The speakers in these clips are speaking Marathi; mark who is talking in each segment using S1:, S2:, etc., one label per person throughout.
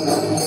S1: Bye.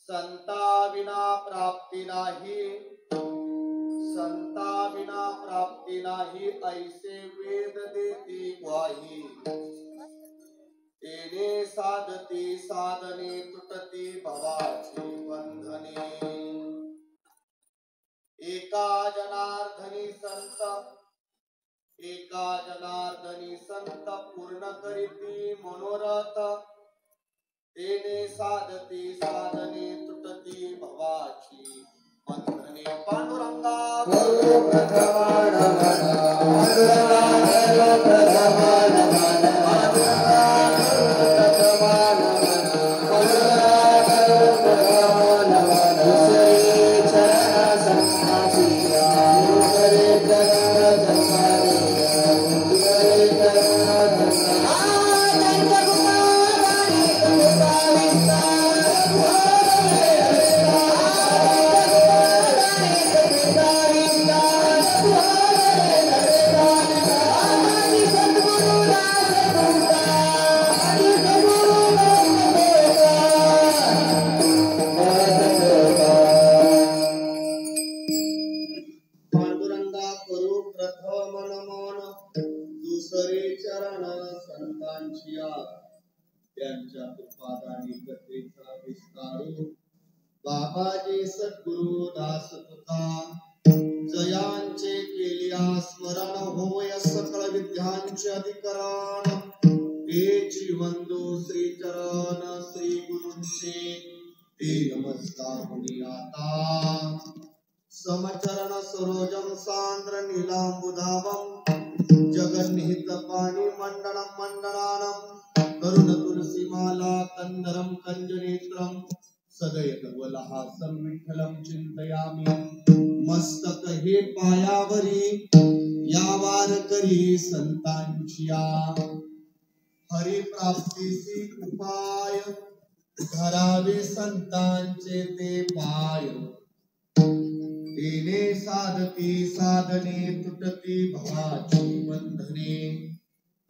S1: संता विना प्राप्ती नाही, संता विना प्राप्ती नाही, ऐसे वेद देती ग्वाही। तेने साधती साधने, तुटती भवाची बंधने। एका जनार्दनी संत, एका जनार्दनी संत, पूर्ण करीती मनोरथ। तेने साधती साधने, तुटती भवाची बंधने। पांडुरंगा करो प्रथमान मन, पांडुरंगा करो प्रथमान मन, पांडुरंगा करो प्रथमान मन, पांडुरंगा करो प्रथमान मन। दुसरे चरण संन्यासिया, दुसरे चरण संन्यासिया, दुसरे चरण त्यांच्या कृपादानी कथेचा विस्तारू। बाबाजी सद्गुरु दास तुका, जयांचे केलिया स्मरण, होय सकळ विद्यांचे अधिकरण। तेची वंदू श्री चरण, श्री गुरूंचे ते नमस्कार मुनी आता। समचरण सरोजम सांद्र नीलांबुधावम, जगन्निहित पाणी मंडनम मंडनानम। करुण तुलसी माला कंदरम कंजनेत्रम, सदयतवलहासं विठ्ठलं चिंतयामि। मस्तक हे पायावरी, या वारकरी संतांचिया। हरी प्राप्तीसी उपाय, धरावे संतांचे ते पाय। तेने साधती साधने, तुटती भवाची बंधने।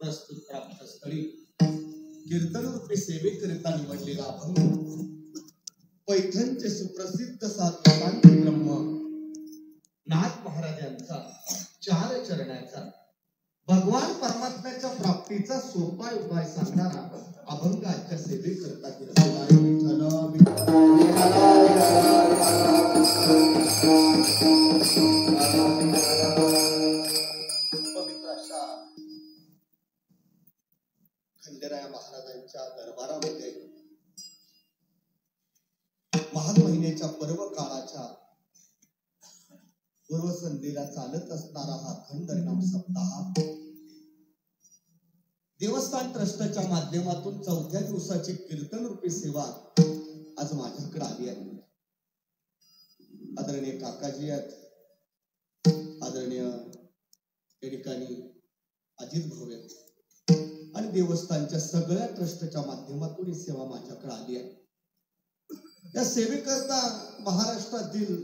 S1: प्रस्तुत प्राप्त स्थळी कीर्तन रूपी सेवेकरिता निवडलेला अभंग पैठणचे सुप्रसिद्ध साधू ब्रह्म नाथ महाराजांचा 4 चरणाचा भगवान परमात्म्याच्या प्राप्तीचा सोपा उपाय सांगणारा अभंग आजच्या सेवेकरिता कीर्तन आहे। पवित्र अशा खंडेराय महाराजांच्या दरबारामध्ये महान महिन्याच्या पर्व काळाच्या पूर्वसंध्येला चालत असणारा हा खंडनाम सप्ताह देवस्थान ट्रस्टच्या माध्यमातून 4थ्या दिवसाची कीर्तन रूपी सेवा आज माझ्याकडे आली आहे। आदरणीय काकाजी आहेत, आदरणीय या ठिकाणी अजित भाऊ आहेत आणि देवस्थानच्या सगळ्या ट्रस्टच्या माध्यमातून ही सेवा माझ्याकडे आली आहे। या सेवेकरता महाराष्ट्रातील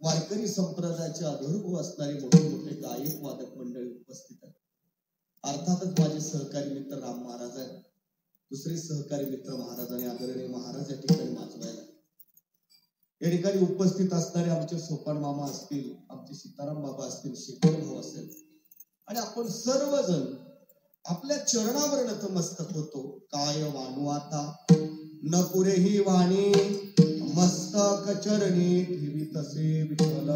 S1: वारकरी संप्रदायाचे आधारभूत असणारे मोठे मोठे गायक वादक मंडळी उपस्थित आहेत। अर्थातच माझे सहकारी मित्र राम महाराज आहेत, दुसरे सहकारी मित्र महाराज आणि आदरणीय महाराज या ठिकाणी वाजवायला या ठिकाणी उपस्थित असणारे आमचे सोपान मामा असतील, आमचे सीताराम बाबा असतील, शेखर भाऊ असेल आणि आपण सर्वजण आपल्या चरणावर नतमस्तक होतो। काय वाणू आता न पुरे ही वाणी, मस्तक चरणी ठेवी तसे विठ्ठल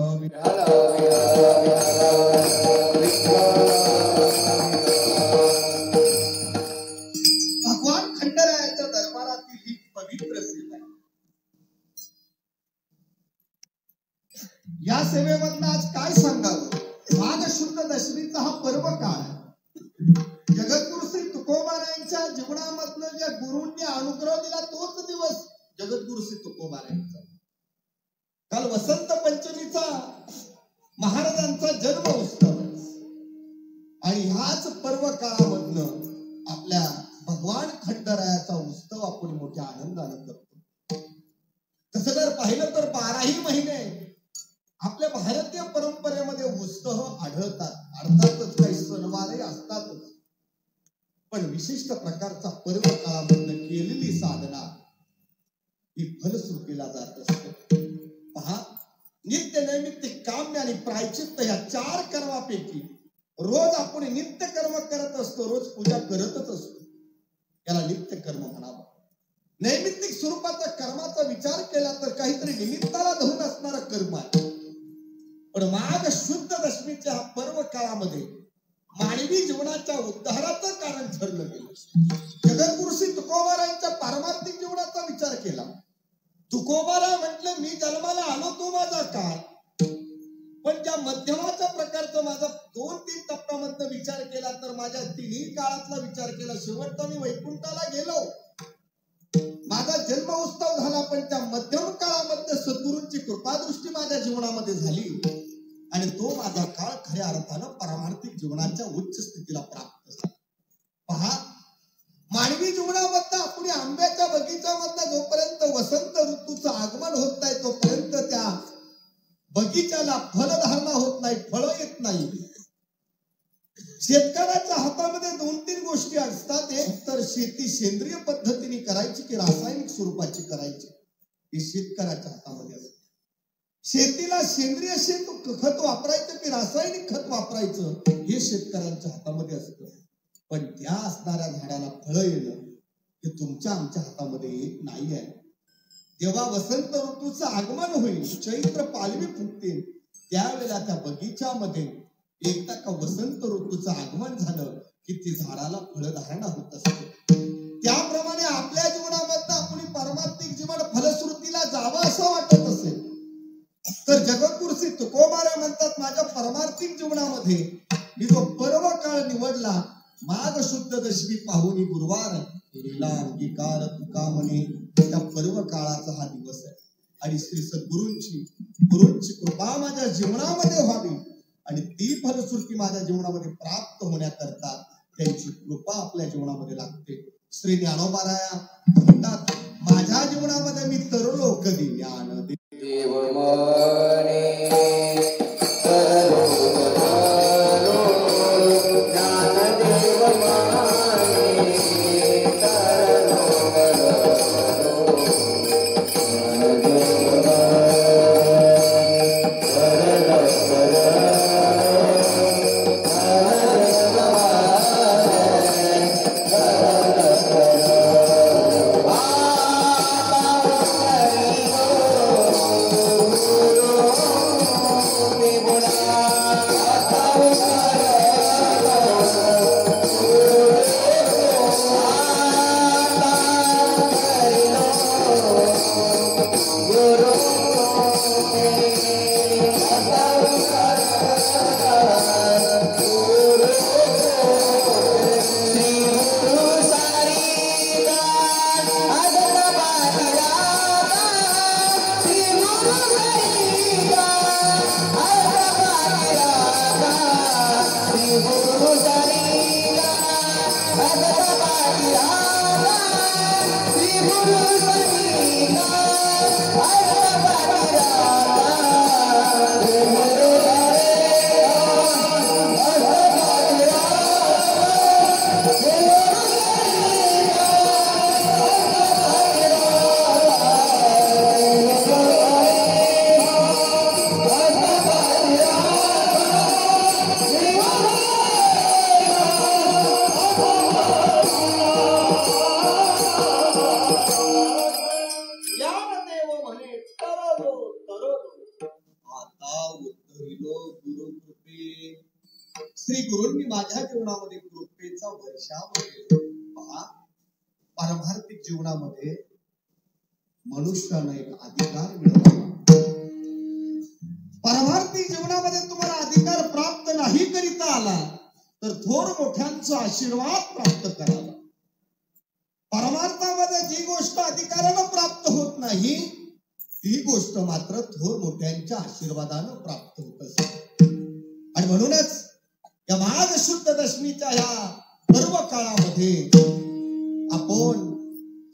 S1: भगवान खंडरायाच्या दरबारातील ही पवित्र सेवा आहे। या सेवेमधनं आज काय सांगावं? माघ शुद्ध दशमीचा हा पर्व काळ आहे। जगद्गुरु श्री तुकोबारायांच्या जीवनामधनं ज्या गुरूंनी अनुग्रह दिला तोच दिवस जगद्गुरु श्री तुकोबारायांचा। काल वसंत पंचमीचा महाराजांचा जन्म उत्सव आणि ह्याच पर्व काळामधनं आपल्या भगवान खंडरायाचा उत्सव आपण मोठ्या आनंदाने करतो। तसं जर पाहिलं तर 12ही महिने आपल्या भारतीय परंपरेमध्ये उत्सव आढळतात। अर्थातच काही सणवारही असतातच, पण विशिष्ट प्रकारचा पर्व काळामधनं केलेली साधना ही फलश्रुतीला जात असते. पहा, नित्य नैमित्तिक काम्य आणि प्रायचित्त या 4 कर्मापैकी रोज आपण नित्य कर्म करत असतो, रोज पूजा करतच असतो, याला नित्य कर्म म्हणावं. नैमित्तिक स्वरूपाचा कर्माचा विचार केला तर काहीतरी निमित्ताला धरून असणारा कर्म आहे. पण माघ शुद्ध दशमीच्या हा पर्व काळामध्ये मानवी जीवनाच्या उद्धाराचं कारण ठरलं गेलं. जगद्गुरु श्री तुकोबारायांच्या पारमार्थिक जीवनाचा विचार केला. तुकोबारा म्हटलं, मी जन्माला आलो तो माझा काळ, पण ज्या मध्यमाच्या प्रकारचा माझा 2-3 टप्प्यामधनं विचार केला तर माझ्या 3ही काळातला विचार केला. शेवटचा मी वैकुंठाला गेलो, माझा जन्म उत्सव झाला, पण त्या मध्यम काळामध्ये सद्गुरूंची कृपादृष्टी माझ्या जीवनामध्ये झाली आणि तो माझा काळ खऱ्या अर्थानं पारमार्थिक जीवनाच्या उच्च स्थितीला प्राप्त झाला. पहा, मानवी जीवनामध्ये आपण आंब्याच्या बगीच्यामधला जोपर्यंत वसंत ऋतूचं आगमन होत नाही तोपर्यंत त्या बगीच्याला फलधारणा होत नाही, फळं येत नाही. शेतकऱ्याच्या हातामध्ये 2-3 गोष्टी असतात. एक तर शेती सेंद्रिय पद्धतीने करायची की रासायनिक स्वरूपाची करायची, हे शेतकऱ्याच्या हातामध्ये असतं. शेतीला सेंद्रिय खत वापरायचं की रासायनिक खत वापरायचं हे शेतकऱ्यांच्या हातामध्ये असतं. पण त्या असणाऱ्या झाडाला फळं येणं हे तुमच्या आमच्या हातामध्ये येत नाही आहे. जेव्हा वसंत ऋतूचं आगमन होईल, चैत्र पालवी फुटतील, त्यावेळेला त्या बगीच्यामध्ये एकदा का वसंत ऋतूचं आगमन झालं की ती झाडाला फळधारणा होत असते. त्याप्रमाणे आपल्या जीवनामध्ये आपण पारमार्थिक जीवन फलश्रुतीला जावं असं वाटत असेल तर जगद्गुरु श्री तुकोबारा म्हणतात, माझ्या पारमार्थिक जीवनामध्ये मी जो पर्व काळ निवडला, माघ शुद्ध दशमी पाहुणी गुरुवार अंगीकार तुका म्हणे, त्या पर्व काळाचा हा दिवस आहे. आणि श्री सद्गुरूंची कृपा माझ्या जीवनामध्ये व्हावी आणि ती फलश्रुती माझ्या जीवनामध्ये प्राप्त होण्याकरता त्यांची कृपा आपल्या जीवनामध्ये लागते. श्री ज्ञानोबाराया म्हणतात, माझ्या जीवनामध्ये मी तरलो कधी ज्ञान देव मने श्री गुरूंनी माझ्या जीवनामध्ये कृपेचा वर्षाव केला. पहा, पारमार्थिक जीवनामध्ये मनुष्याने एक अधिकार मिळवला. पारमार्थिक जीवनामध्ये तुम्हाला अधिकार प्राप्त नाही करीता आला तर थोर मोठ्यांचा आशीर्वाद प्राप्त करावा. परमार्थामध्ये जी गोष्ट अधिकारानं प्राप्त होत नाही ती गोष्ट मात्र थोर मोठ्यांच्या आशीर्वादानं प्राप्त होत असते. आणि म्हणूनच या माघ शुद्ध दशमीच्या या पर्व काळामध्ये आपण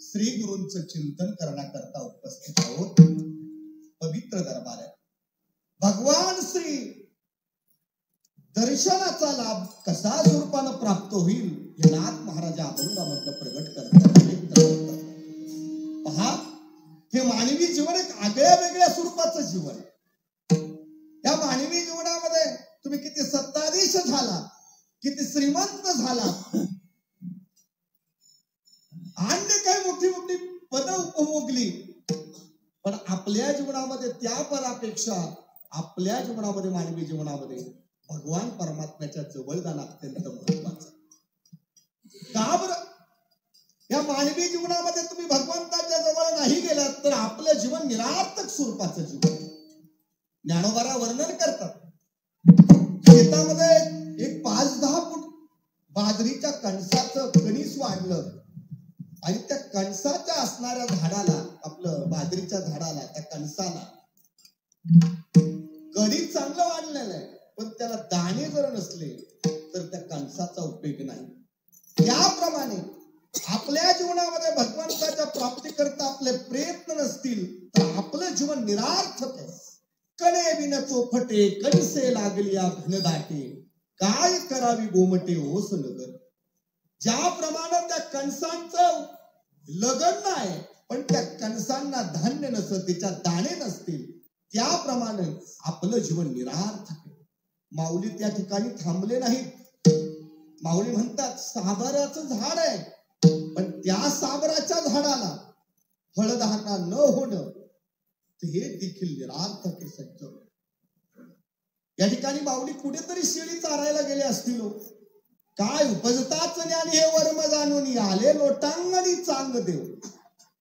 S1: श्री गुरूंचं चिंतन करण्याकरता उपस्थित आहोत. पवित्र दरबार आहे. भगवान श्री दर्शनाचा लाभ कसा स्वरूपानं प्राप्त होईल हे नाथ महाराज अभंगामधलं प्रगट करतात. पहा, मानवी जीवन एक आगळ्या वेगळ्या स्वरूपाचं जीवन. या मानवी जीवनामध्ये तुम्ही किती सत्ताधीश झाला, किती श्रीमंत झाला, अन्य काही मोठी मोठी पद उपभोगली, पण आपल्या जीवनामध्ये त्या पदापेक्षा आपल्या जीवनामध्ये मानवी जीवनामध्ये भगवान परमात्म्याच्या जवळ जाणं अत्यंत महत्वाचं. का बरं? या मानवी जीवनामध्ये तुम्ही भगवंताच्या जवळ नाही गेलात तर आपलं जीवन निरार्थक स्वरूपाचं जीवन. ज्ञानोबारा वर्णन करतात, शेतामध्ये एक 5-10 फूट बाजरीच्या कणसाचं कणीस वाढलं आणि त्या कणसाच्या असणाऱ्या झाडाला, आपलं बाजरीच्या झाडाला, त्या कणसाला कधी चांगलं वाढलेलं आहे, पण त्याला दाणे जर नसले तर त्या कणसाचा उपयोग नाही. त्याप्रमाणे आपल्या जीवनामध्ये भगवंताच्या प्राप्तीकरता आपले प्रयत्न नसतील तर आपलं जीवन निरार्थक आहे. कणे बिन चोफटे कणसे लागलिया घनदाटे, काय करावी गोमटे ओस नगर. ज्याप्रमाणे त्या कणसांचं लगन नाही, पण त्या कणसांना धान्य नसतं, त्याच्यात दाणे नसतील, त्याप्रमाणे आपलं जीवन निरार्थक आहे. माऊली त्या ठिकाणी थांबले नाहीत. माऊली म्हणतात साबराचं झाड आहे, पण त्या साबराच्या झाडाला फळधारणा न होणं हे देखील निरार्थक आहे. सज्जन, या ठिकाणी माऊली कुठेतरी शेळी चारायला गेले असतील. काय उपजताच ज्ञान हे वर्म जाणून आले लोटांगणी चांग देव.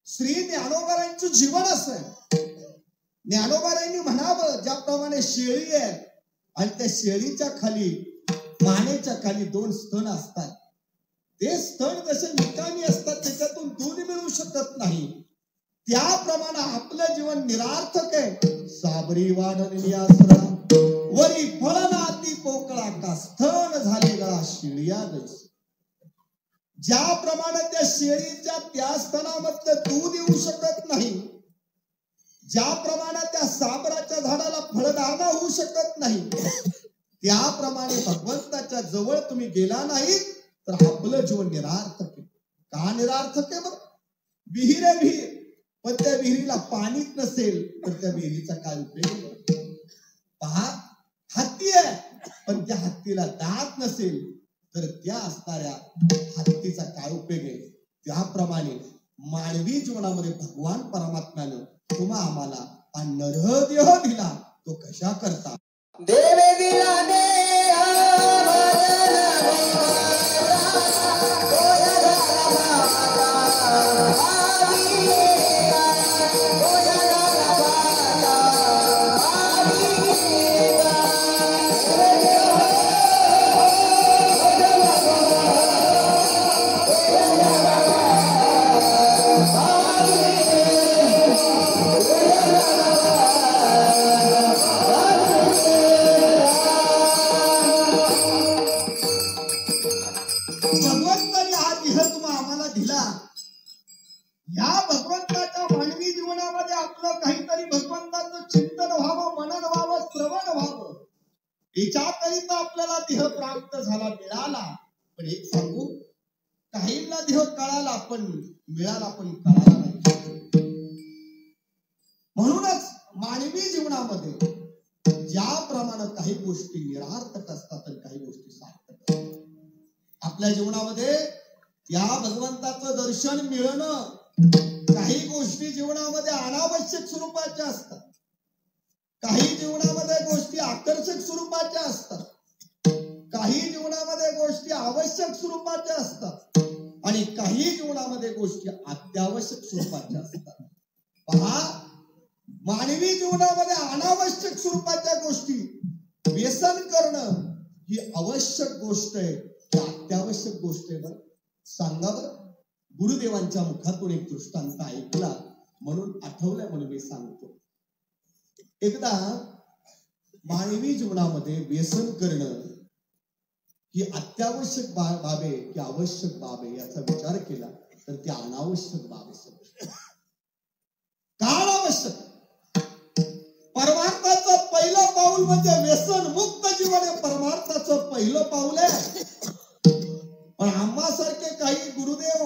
S1: श्री ज्ञानोबारांचं जीवन असं आहे. ज्ञानोबारांनी म्हणावं, ज्याप्रमाणे शेळी आहे आणि त्या शेळीच्या खाली, मानेच्या खाली 2 स्तन असतात, ते स्तन जसे निकामी असतात, त्याच्यातून दूध मिळू शकत नाही, त्याप्रमाणे आपलं जीवन निरार्थक आहे. साबरी वाढलेली आसरा वरी फळनाती पोकळा का स्तन झाले गळा शिळिया गैस. ज्याप्रमाणे त्या शेळीच्या त्या स्तनामधलं दूध येऊ शकत नाही, ज्याप्रमाणे त्या साबराच्या झाडाला फळदाणा होऊ शकत नाही, त्याप्रमाणे भगवंताच्या जवळ तुम्ही गेला नाही तर आपलं जीवन निरार्थक आहे. का निरार्थक आहे? बरं, विहीर आहे विहीर, पण त्या विहिरीला पाणीच नसेल तर त्या विहिरीचा काय उपयोग? पहा, हत्ती आहे, पण त्या हत्तीला दात नसेल तर त्या असणाऱ्या हत्तीचा काय उपयोग आहे? त्याप्रमाणे मानवी जीवनामध्ये भगवान परमात्म्यानं तुम्हा आम्हाला हा नरदेह दिला, तो कशा करता?
S2: देवे दिला
S1: याच्याकरिता आपल्याला देह प्राप्त झाला, मिळाला. पण एक सांगू, काहींना देह कळाला पण मिळाला पण कळाला नाही. म्हणूनच मानवी जीवनामध्ये ज्याप्रमाणे काही गोष्टी निरार्थक असतात आणि काही गोष्टी सार्थक असतात, आपल्या जीवनामध्ये या भगवंताचं दर्शन मिळणं, काही गोष्टी जीवनामध्ये अनावश्यक स्वरूपाच्या असतात, काही जीवनामध्ये गोष्टी आकर्षक स्वरूपाच्या असतात, काही जीवनामध्ये गोष्टी आवश्यक स्वरूपाच्या असतात आणि काही जीवनामध्ये गोष्टी अत्यावश्यक स्वरूपाच्या असतात. पहा, मानवी जीवनामध्ये अनावश्यक स्वरूपाच्या गोष्टी व्यसन करणं ही आवश्यक गोष्ट आहे की अत्यावश्यक गोष्ट आहे? बरं सांगा बरं. गुरुदेवांच्या मुखातून एक दृष्टांत ऐकला म्हणून आठवलंय म्हणून मी सांगतो. एकदा मानवी जीवनामध्ये व्यसन करणं ही अत्यावश्यक बाब आहे की आवश्यक बाब आहे याचा विचार केला तर ती अनावश्यक बाब आहे. का अनावश्यक? परमार्थाचं पहिलं पाऊल म्हणजे व्यसन मुक्त जीवन हे परमार्थाचं पहिलं पाऊल आहे. पण आम्हासारखे काही गुरुदेव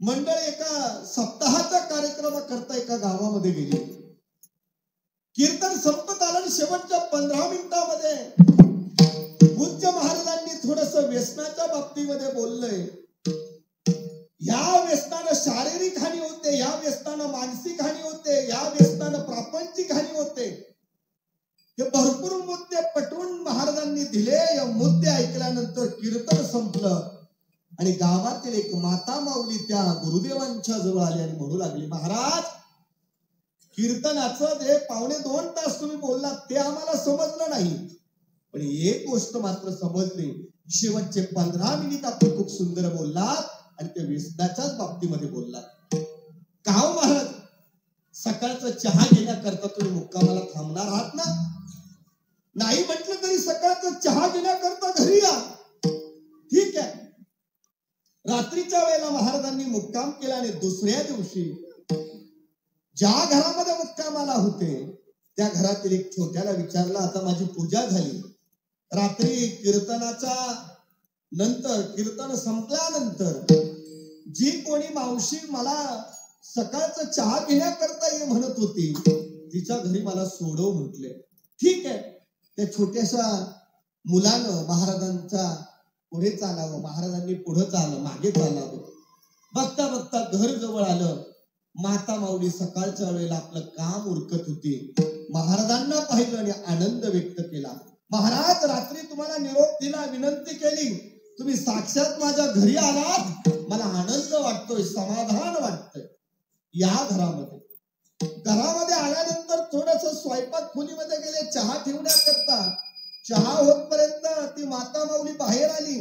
S1: मंडळी एका सप्ताहाचा कार्यक्रम करता एका गावामध्ये गेली. कीर्तन संपत आलं आणि शेवटच्या 15 मिनिटांमध्ये पूज्य महाराजांनी थोडस व्यसनाच्या बाबतीमध्ये बोललंय. या व्यसनानं शारीरिक हानी होते, या व्यसनानं मानसिक हानी होते, या व्यसनानं प्रापंचिक हानी होते. हे भरपूर मुद्दे पटवून महाराजांनी दिले. या मुद्दे ऐकल्यानंतर कीर्तन संपलं आणि गावातील एक माता माऊली त्या गुरुदेवांच्या जवळ आली आणि म्हणू लागली, महाराज, कीर्तनाचं जे 1.5-2 तास तुम्ही बोललात ते आम्हाला समजलं नाही, पण एक गोष्ट मात्र समजली, शेवटचे 15 मिनिट आपण खूप सुंदर बोललात आणि ते व्यसनाच्याच बाबतीमध्ये बोललात. का हो महाराज, सकाळचा चहा घेण्याकरता तुम्ही मुक्कामाला थांबणार आहात ना? नाही म्हटलं तरी सकाळचा चहा घेण्याकरता घरी या. ठीक आहे. रात्रीच्या वेळेला महाराजांनी मुक्काम केला आणि दुसऱ्या दिवशी ज्या घरामध्ये मुक्कामाला होते त्या घरातील एक छोट्याला विचारलं, आता माझी पूजा झाली, रात्री कीर्तनाच्या नंतर, कीर्तन संपल्यानंतर जी कोणी मावशी मला सकाळचा चहा घेण्याकरता ये म्हणत होती तिच्या घरी मला सोडव म्हटले. ठीक आहे. त्या छोट्याशा मुलानं महाराजांच्या पुढे चालावं, महाराजांनी पुढे चाललं, मागे चालावं. बघता बघता घर जवळ आलं. माता माऊली सकाळच्या वेळेला आपलं काम उरकत होती. महाराजांना पाहिलं आणि आनंद व्यक्त केला. महाराज, रात्री तुम्हाला निरोप दिला, विनंती केली, तुम्ही साक्षात माझ्या घरी आलात, मला आनंद वाटतोय, समाधान वाटतंय. या घरामध्ये आल्यानंतर थोडस स्वयंपाक खोलीमध्ये गेले चहा ठेवण्याकरता. चहा होतपर्यंत ती माता माऊली बाहेर आली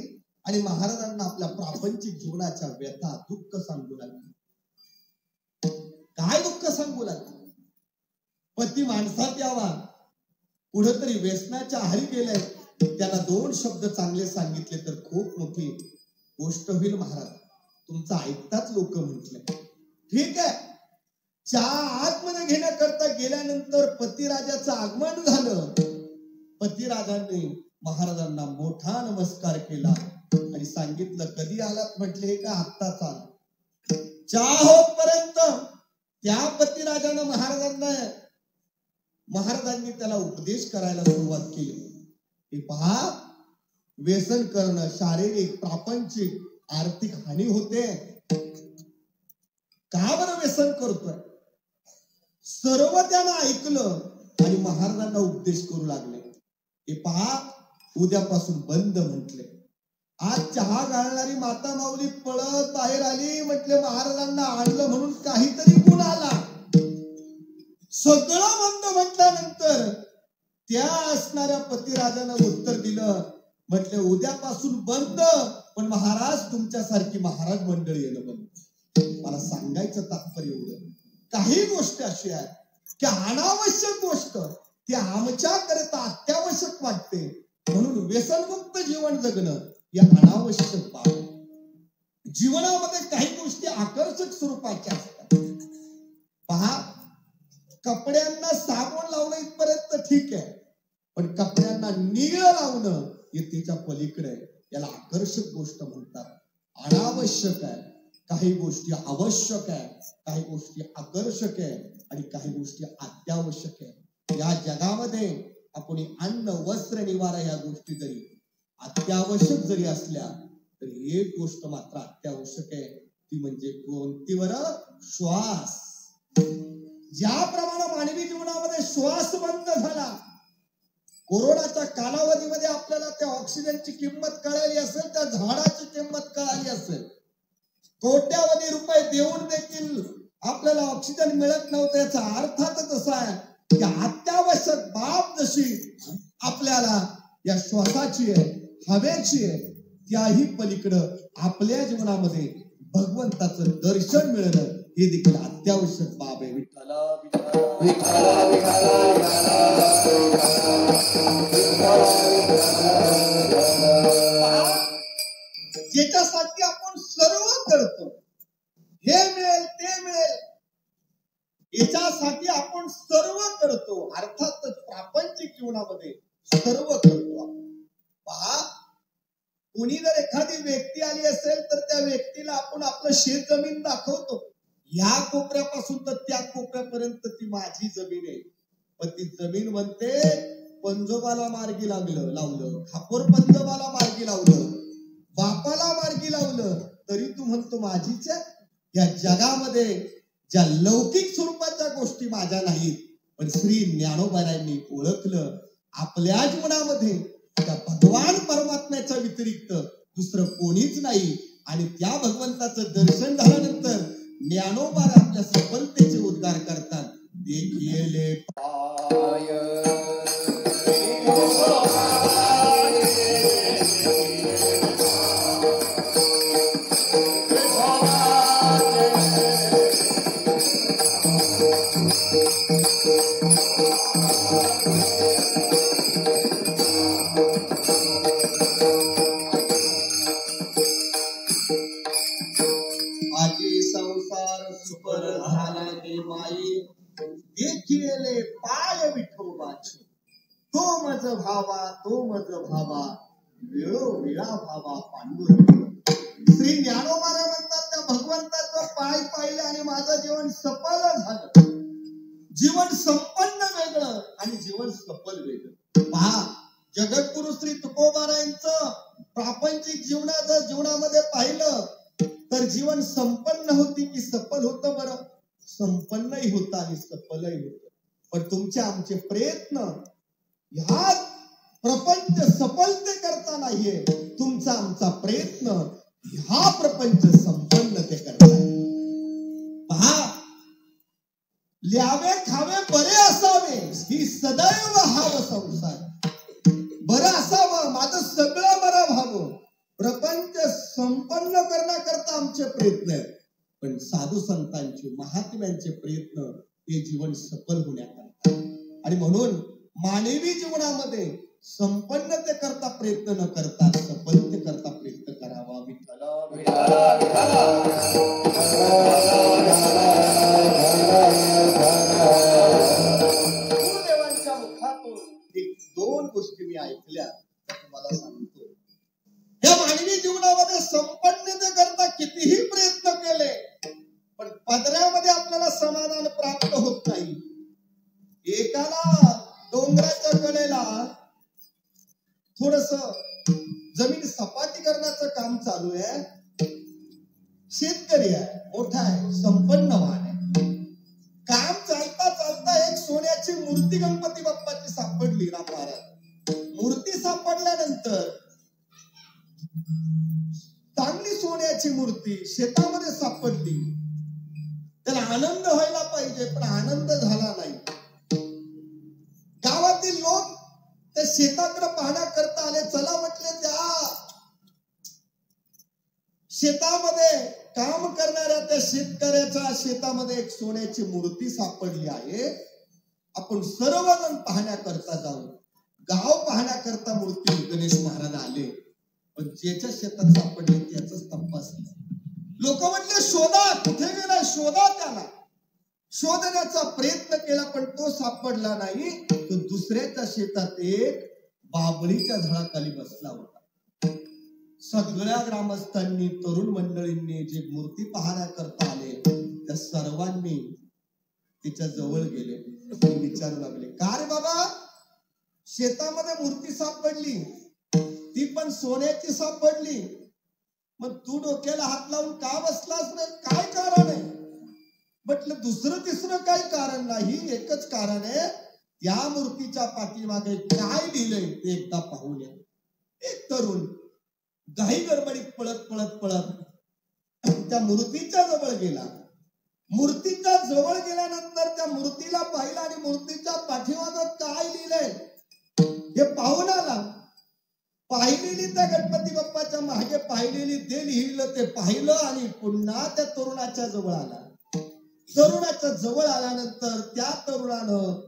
S1: आणि महाराजांना आपल्या प्रापंचिक जीवनाच्या व्यथा, दुःख सांगू लागली. काय दुःख सांगू लागली? पती माणसात यावा, कुठेतरी व्यसनाच्या आहारी गेले, त्याला 2 शब्द चांगले सांगितले तर खूप मोठी गोष्ट होईल महाराज, तुमचं ऐकताच लोक म्हटले. ठीक आहे. चहा आतमध्ये घेण्याकरता गेल्यानंतर पतिराजाचं आगमन झालं. पतिराजांनी महाराजांना मोठा नमस्कार केला आणि सांगितलं, कधी आलात म्हटले, हे का आत्ताच आला. चहा होतपर्यंत त्या पतिराजानं महाराजांनी त्याला उपदेश करायला सुरुवात केली. हे पहा, व्यसन करणं शारीरिक, प्रापंचिक, आर्थिक हानी होते. का बरं व्यसन करतोय? सर्व त्यानं ऐकलं आणि महाराजांना उपदेश करू लागले. हे पहा, उद्यापासून बंद म्हटले. आज चहा घालणारी माता माऊली पळत बाहेर आली, म्हटले महाराजांना आणलं म्हणून काहीतरी गुण आला. सगळं बंद म्हटल्यानंतर त्या असणाऱ्या पतिराजानं उत्तर दिलं, म्हटले उद्यापासून बंद, पण महाराज तुमच्यासारखी महाराज मंडळी येणं बंद. मला सांगायचं तात्पर्य एवढं, काही गोष्टी अशी आहेत की अनावश्यक गोष्ट ती आमच्याकरता अत्यावश्यक वाटते, म्हणून व्यसनमुक्त जीवन जगणं या अनावश्यक बाब. जीवनामध्ये काही गोष्टी आकर्षक स्वरूपाच्या असतात. पहा, कपड्यांना साबण लावणं इथपर्यंत ठीक आहे, पण कपड्यांना नीळ लावणं हे त्याच्या पलीकडे, याला आकर्षक गोष्ट म्हणतात. अनावश्यक आहे. काही गोष्टी आवश्यक आहे, काही गोष्टी आकर्षक आहे आणि काही गोष्टी अत्यावश्यक आहे. या जगामध्ये आपण अन्न, वस्त्र, निवारा या गोष्टी जरी अत्यावश्यक जरी असल्या तरी एक गोष्ट मात्र अत्यावश्यक आहे, ती म्हणजे कोणती बरं? श्वास. ज्याप्रमाणे मानवी जीवनामध्ये श्वास बंद झाला, कोरोनाच्या कालावधीमध्ये आपल्याला त्या ऑक्सिजनची किंमत कळाली असेल, त्या झाडाची किंमत कळाली असेल. कोट्यावधी रुपये देऊन देखील आपल्याला ऑक्सिजन मिळत नव्हतं. याचा अर्थातच असा आहे की अत्यावश्यक बाब जशी आपल्याला या श्वासाची आहे, हवेची आहे, त्याही पलीकडं आपल्या जीवनामध्ये भगवंताचं दर्शन मिळणं हे देखील अत्यावश्यक बाब आहे. ज्याच्यासाठी आपण सर्व करतो, हे मिळेल ते मिळेल, याच्यासाठी आपण सर्व करतो. अर्थातच प्रापंचिक जीवनामध्ये सर्व करतो. पहा, कोणी जर एखादी व्यक्ती आली असेल तर त्या व्यक्तीला आपण आपलं शेत जमीन दाखवतो. या कोपऱ्यापासून तर त्या कोपऱ्यापर्यंत ती माझी जमीन आहे. पण ती जमीन म्हणते पंजोबाला मार्गी लावलं, खापोर पंजोबाला मार्गी लावलं, बापाला मार्गी लावलं, तरी तू म्हणतो माझीच आहे. या जगामध्ये ज्या लौकिक स्वरूपाच्या गोष्टी माझ्या नाहीत, पण श्री ज्ञानोबांनी ओळखलं आपल्या जीवनामध्ये त्या भगवान परमात्म्याच्या व्यतिरिक्त दुसरं कोणीच नाही. आणि त्या भगवंताचं दर्शन झाल्यानंतर ज्ञानोबा आपल्या सफलतेचे उद्गार करतात. देखिले पाय संसार सुपर झाला गे माई, देखिले पाय विठोबाचे, तो मज भावा वेळोवेळा भावा पांडुरंग. श्री ज्ञानोबा म्हणतात त्या भगवंताचं पाय पाहिले आणि माझं जीवन सफल झालं. जीवन संपन्न वेगळं आणि जीवन सफल वेगळं. पहा, जगद्गुरु श्री तुकोबारायांचं प्रापंचिक जीवनामध्ये पाहिलं तर जीवन संपन्न होती की सफल होतं? बरं, संपन्नही होतं आणि सफलही होतं. पण तुमचे आमचे प्रयत्न ह्या प्रपंच सफलते करता नाहीये. तुमचा आमचा प्रयत्न हा प्रपंच संपन्नते करता. पहा, ल्यावे खावे बरे असावे ही सदैव हाव संसार. बरं असावं, माझं सगळं बरं व्हावं, प्रपंच संपन्न करण्याकरता आमचे प्रयत्न आहेत. पण साधू संतांचे महात्म्यांचे प्रयत्न हे जीवन सफल होण्याकरता. आणि म्हणून मानवी जीवनामध्ये संपन्नते करता प्रयत्न न करता सफलते करता प्रयत्न करावा. विठ्ठल गुरुदेवांच्या मुखातून एक दोन गोष्टी मी ऐकल्या तुम्हाला सांगतो. या मानवी जीवनामध्ये संपन्नते करता कितीही प्रयत्न केले पण पदरामध्ये आपल्याला समाधान प्राप्त होत नाही. एकाला डोंगराच्या कडेला थोडस जमीन सपाटीकरणाचं काम चालू आहे. शेतकरी आहे, मोठा आहे, संपन्नवान आहे. काम चालता चालता एक सोन्याची मूर्ती गणपती बाप्पाची सापडली. राम महाराज मूर्ती सापडल्यानंतर चांगली सोन्याची मूर्ती शेतामध्ये सापडली. त्याला आनंद व्हायला पाहिजे पण आनंद झाला नाही. गावातील लोक त्या शेताकडे पाहण्याकरता आले. चला म्हटले, त्या शेतामध्ये काम करणाऱ्या त्या शेतकऱ्याच्या शेतामध्ये एक सोन्याची मूर्ती सापडली आहे. आपण सर्वजण पाहण्याकरता जाऊ. गाव पाहण्याकरता मूर्ती गणेश महाराज आले. पण ज्याच्या शेतात सापडले त्याच तपासलं. लोक म्हटले, शोधा, कुठे गेला, शोधा त्याला. शोधण्याचा प्रयत्न केला पण तो सापडला नाही. तो दुसऱ्याच्या शेतात एक बाबळीच्या झाडाखाली बसला होता. सगळ्या ग्रामस्थांनी, तरुण मंडळींनी जे मूर्ती पाहण्याकरता आले त्या सर्वांनी तिच्या जवळ गेले. विचारू लागले, का रे बाबा, शेतामध्ये मूर्ती सापडली, ती पण सोन्याची सापडली, मग तू डोक्याला हात लावून का बसलास नाही? काय कारण आहे? म्हटलं, दुसरं तिसरं काही कारण नाही, एकच कारण आहे. त्या मूर्तीच्या पाठीमागे काय लिहिलंय ते एकदा पाहून या. एक तरुण घाई गडबडीत पळत त्या मूर्तीच्या जवळ गेला. मूर्तीच्या जवळ गेल्यानंतर त्या मूर्तीला पाहिलं आणि मूर्तीच्या पाठीमागे काय लिहिलंय हे पाहून आला. पाहिलेली त्या गणपती बाप्पाच्या मागे पाहिलेली ते लिहिलं ते पाहिलं आणि पुन्हा त्या तरुणाच्या जवळ आला. तरुणाच्या जवळ आल्यानंतर त्या तरुणानं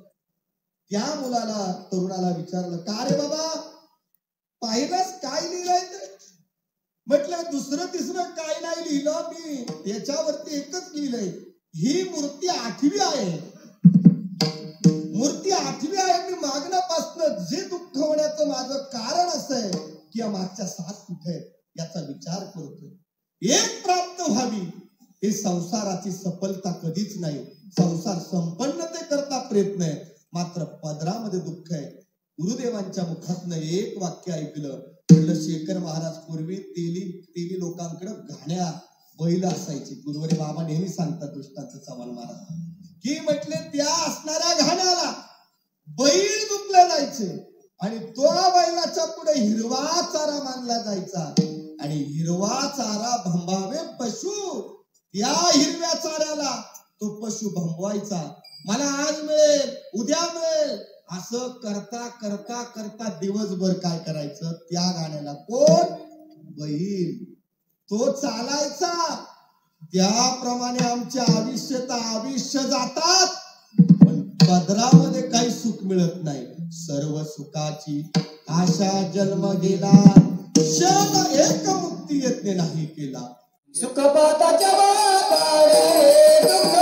S1: त्या तरुणाला विचारलं, का रे बाबा, पाहिलंस काय लिहिलंय ते? म्हटलं, दुसरं तिसरं काय नाही लिहिलं मी, त्याच्यावरती एकच लिहिलंय, ही मूर्ती 8वी आहे. मूर्ती 8वी आहे. मी मागण्यापासून जे दुःख होण्याचं माझं कारण असं आहे की या मागच्या 7 दुःख आहेत याचा विचार करतोय. एक प्राप्त व्हावी हे संसाराची सफलता कधीच नाही. संसार संपन्नते करता प्रयत्न आहे, मात्र पदरामध्ये दुःख आहे. गुरुदेवांच्या मुखातनं एक वाक्य ऐकलं, म्हणलं शेखर महाराज पूर्वी तेली लोकांकडे घाण्या बैल असायची. गुरुवरे बाबा नेहमी सांगतात दृष्टांत चव्हाण महाराज की म्हटले त्या असणाऱ्या घाण्याला बैल दुखले जायचे आणि तो बैलाच्या पुढे हिरवा चारा मानला जायचा आणि हिरवा चारा भंबावे पशु, त्या हिरव्या चाऱ्याला तो पशु भंबवायचा. मला आज मिळेल, उद्या मिळेल, असं करता करता करता दिवसभर काय करायचं, त्या गाण्याला कोण, बैल, तो चालायचा. त्याप्रमाणे आमचे आयुष्य जातात, पण पदरामध्ये काही सुख मिळत नाही. सर्व सुखाची आशा जन्म गेला, क्षण एक मुक्ती यत्न नाही केला.
S2: सुख पाताच्या बापारे दुःख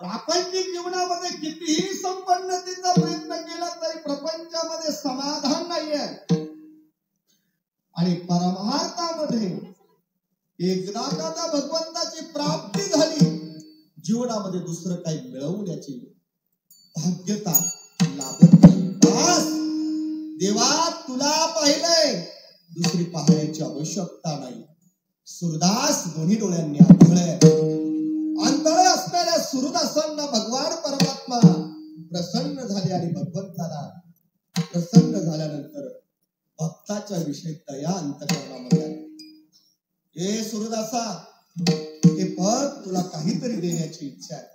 S1: प्रापंचिक जीवनामध्ये कितीही संपन्नतेचा प्रयत्न केला तरी प्रपंचामध्ये समाधान नाहीये आणि परमार्थामध्ये एकदा का त्या भगवंताची प्राप्ती झाली, जीवनामध्ये दुसरं काही मिळवण्याची भाग्यता लाभत नाही. बस देवा तुला पाहिलंय, दुसरी पाहण्याची आवश्यकता नाही. सूरदास दोन्ही डोळ्यांनी आंधळे असणाऱ्या सूरदासांना भगवान परमात्मा प्रसन्न झाले आणि भगवंताला प्रसन्न झाल्यानंतर भक्ताच्या विषयी दया अंतःकरणामध्ये आली. हे सूरदासा, हे बघ तुला काहीतरी देण्याची इच्छा आहे.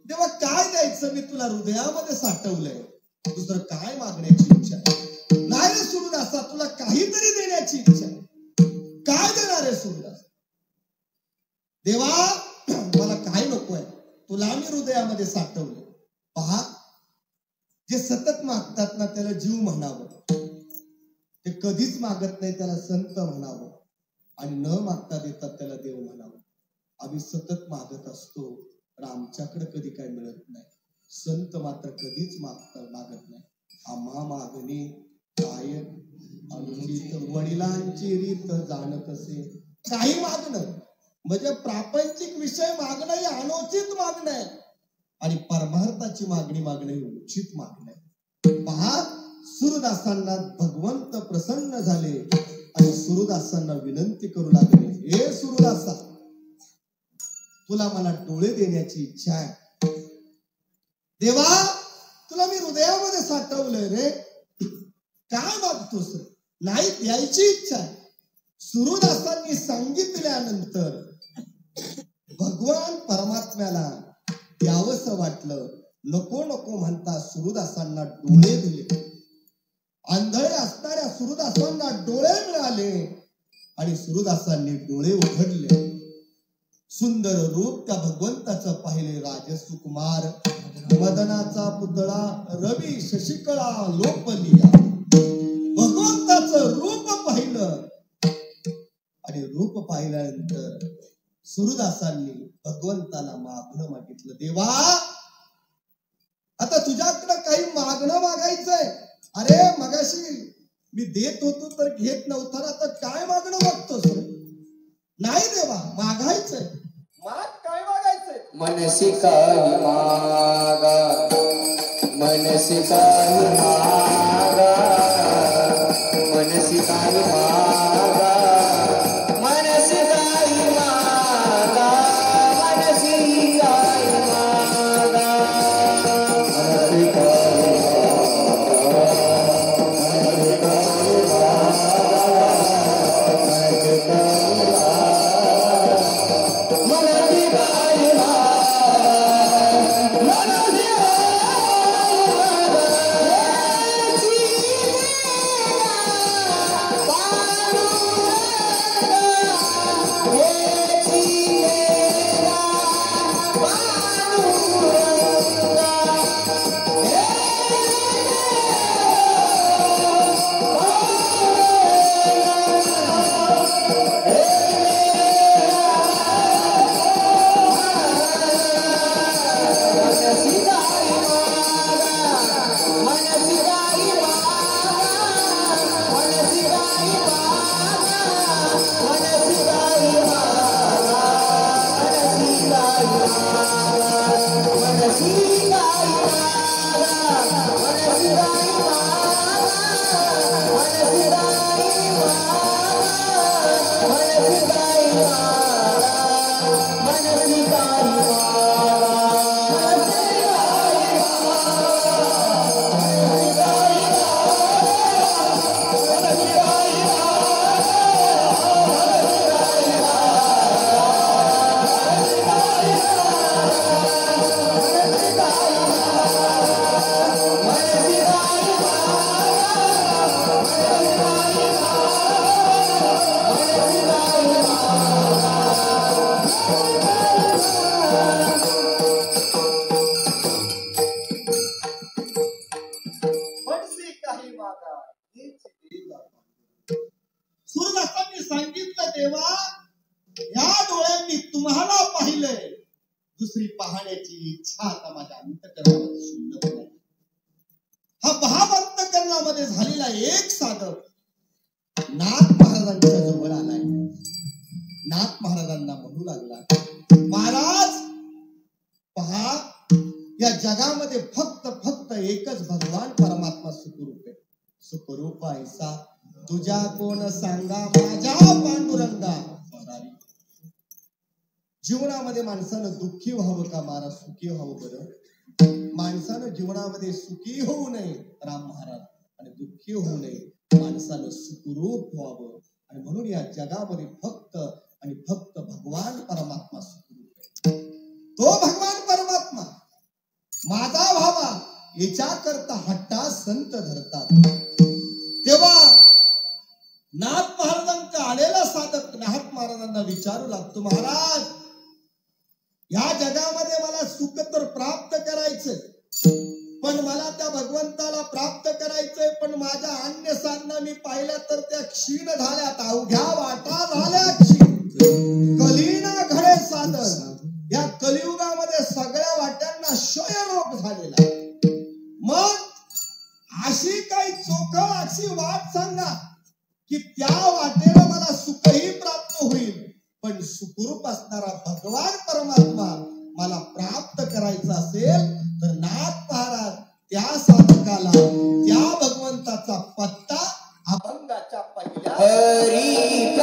S1: तेव्हा काय द्यायचं मी तुला हृदयामध्ये साठवलंय, दुसरं काय मागण्याची इच्छा आहे? नाही रे सूरदासा, तुला काहीतरी देण्याची इच्छा आहे. काय देणार आहे सूरदास? देवा मला काय नकोय, तुला मी हृदयामध्ये साठवले. पहा, जे सतत मागतात ना त्याला जीव म्हणावं, ते कधीच मागत नाही त्याला संत म्हणावं, आणि न मागता देतात त्याला देव म्हणावं. आम्ही सतत मागत असतो, पण आमच्याकडे कधी काय मिळत नाही. संत मात्र कधीच मागत नाही. आम्हा मागणे काय अनुचित, वडिलांची रीत जाणत असे. काही मागणं म्हणजे प्रापंचिक विषय मागणं हे अनुचित मागणं आहे आणि परमार्थाची मागणी हे उचित मागणं आहे. पहा, सूरदासांना भगवंत प्रसन्न झाले आणि सूरदासांना विनंती करू लागले, हे सूरदासा, तुला मला डोळे देण्याची इच्छा आहे. देवा तुला मी हृदयामध्ये साठवलंय रे, काय मागतोस? नाही, द्यायची इच्छा आहे. सूरदासांनी सांगितल्यानंतर भगवान परमात्म्याला द्यावंसं वाटलं. नको नको म्हणता सूरदासांना डोळे दिले. आंधळे असणाऱ्या सूरदासांना डोळे मिळाले आणि सूरदासांनी डोळे उघडले. सुंदर रूप त्या भगवंताचं पाहिले. राजसुकुमार मदनाचा पुतळा रवी शशिकळा लोपलिया. भगवंताचं रूप पाहिलं आणि रूप पाहिल्यानंतर सूरदासांनी भगवंताला मागणं मागितलं. देवा आता तुझ्याकडे काही मागणं मागायचंय. अरे मगाशी मी देत होतो तर घेत नव्हता, आता काय मागणं मागतोस? नाही देवा, मागायचंय. माग, काय मागायचंय?
S2: मनसी काही मागा, मनसी काही मागा, मनसी काही मागा, मनसी काही मागा, मनसी काही मागा, मनसी काही
S1: सूरदासांनी सांगितलं, देवा या डोळ्यांनी तुम्हाला पाहिलंय, दुसरी पाहण्याची इच्छा आता माझ्या अंतःकरणामध्ये शिल्लक नाही. हा भाव अंतःकरणामध्ये झालेला एक साधक नाथ महाराजांच्या जवळ आलाय. नाथ महाराजांना म्हणू लागला, महाराज पहा, या जगामध्ये फक्त एकच भगवान परमात्मा सुखरूप आहे. सुखरूप ऐसा तुझ्या कोण सांगा माझ्या पांडुरंगा. जीवनामध्ये माणसानं दुःखी व्हावं का महाराज, सुखी व्हावं? बरं, माणसानं जीवनामध्ये सुखी होऊ नये राम महाराज, आणि दुःखी होऊ नये, माणसानं सुखरूप व्हावं. आणि म्हणून या जगामध्ये फक्त भगवान परमात्मा सुखरूप आहे. तो भगवान परमात्मा माझा व्हावा याच्याकरता हट्टा संत धरतात. तेव्हा नाथ महाराजांचा आलेला साधक नाथ महाराजांना विचारू लागतो, महाराज या जगामध्ये मला सुख तर प्राप्त करायचंय, पण मला त्या भगवंताला प्राप्त करायचंय, पण माझ्या अन्य साधना मी पाहिल्या तर त्या क्षीण झाल्यात, अवघ्या वाटा झाल्या क्षीण. कलीना घडे साधन, या कलियुगामध्ये सगळ्या वाट्यांना क्षयरोग झालेला. मग अशी काही चोखळ अशी वाट सांगा की त्या वाटेला मला सुखही प्राप्त होईल, पण सुखरूप असणारा भगवान परमात्मा मला प्राप्त करायचा असेल तर नाथ महाराज त्या साधकाला त्या भगवंताचा पत्ता अभंगाच्या पहिल्या
S2: हरी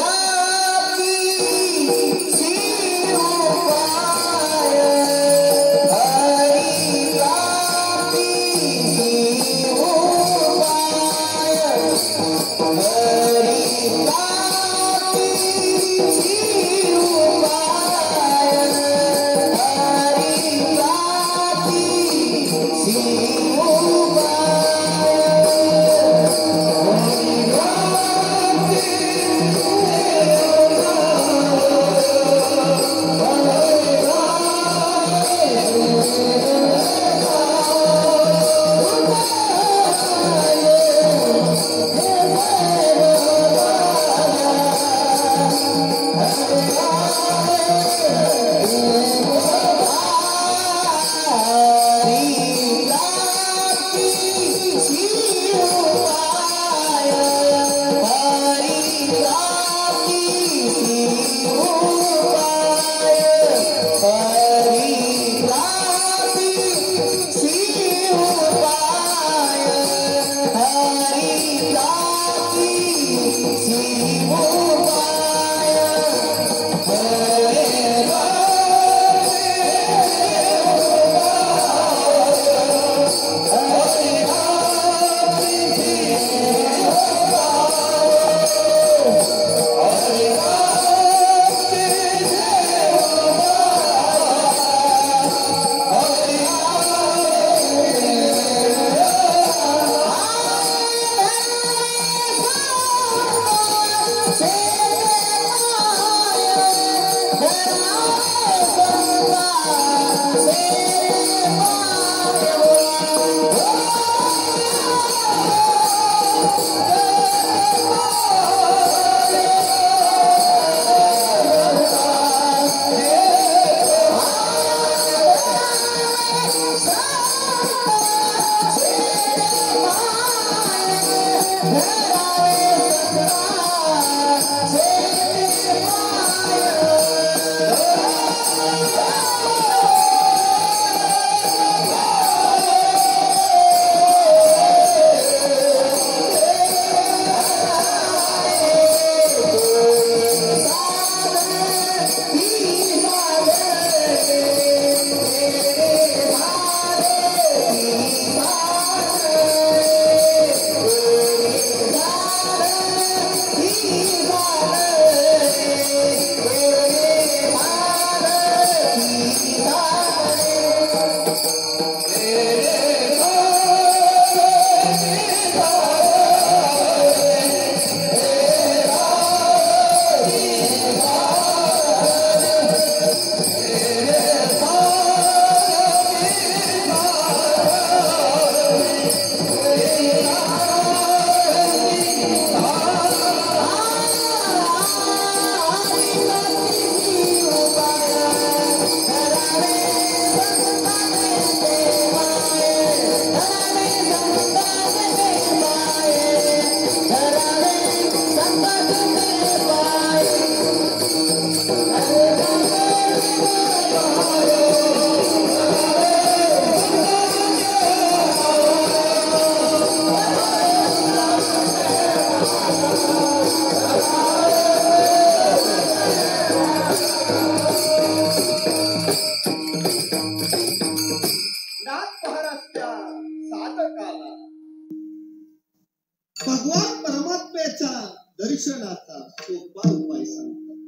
S1: भगवान परमात्म्याच्या दर्शनाचा सोपा उपाय सांगतात.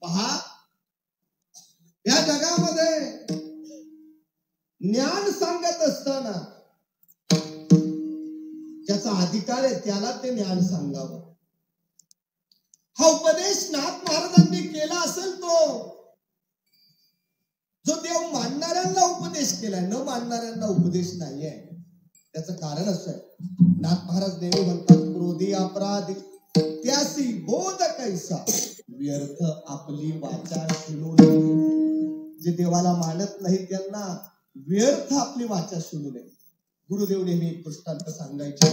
S1: पहा, या जगामध्ये ज्ञान सांगत असताना ज्याचा अधिकार आहे त्याला ते ज्ञान सांगावं. हा उपदेश नाथ महाराजांनी केला असेल तो जो देव मानणाऱ्यांना उपदेश केलाय, न मानणाऱ्यांना उपदेश नाहीये. त्याचं कारण असं आहे, नाथ महाराज नेहमी म्हणतात, क्रोधी अपराधी त्यासी बोध कैसा व्यर्थ आपली वाचा शिणू नये. जे देवाला मानत नाही त्यांना व्यर्थ आपली वाचा शिणू नये. गुरुदेव नेहमी एक दृष्टांत सांगायचे.